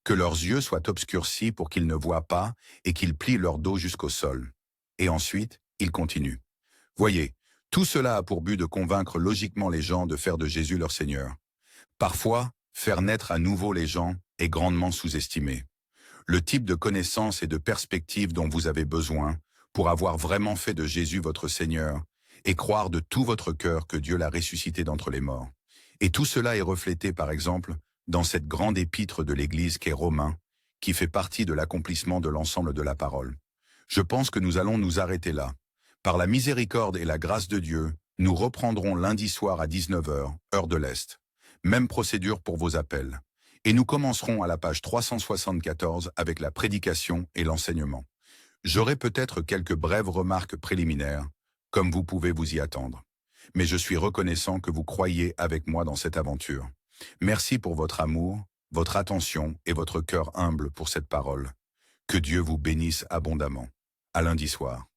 Que leurs yeux soient obscurcis pour qu'ils ne voient pas et qu'ils plient leur dos jusqu'au sol. Et ensuite, il continue. Voyez, tout cela a pour but de convaincre logiquement les gens de faire de Jésus leur Seigneur. Parfois, faire naître à nouveau les gens est grandement sous-estimé. Le type de connaissance et de perspective dont vous avez besoin pour avoir vraiment fait de Jésus votre Seigneur et croire de tout votre cœur que Dieu l'a ressuscité d'entre les morts. Et tout cela est reflété, par exemple, dans cette grande épître de l'Église qu'est Romains, qui fait partie de l'accomplissement de l'ensemble de la parole. Je pense que nous allons nous arrêter là. Par la miséricorde et la grâce de Dieu, nous reprendrons lundi soir à 19 h, heure de l'Est. Même procédure pour vos appels. Et nous commencerons à la page 374 avec la prédication et l'enseignement. J'aurai peut-être quelques brèves remarques préliminaires, comme vous pouvez vous y attendre. Mais je suis reconnaissant que vous croyez avec moi dans cette aventure. Merci pour votre amour, votre attention et votre cœur humble pour cette parole. Que Dieu vous bénisse abondamment. À lundi soir.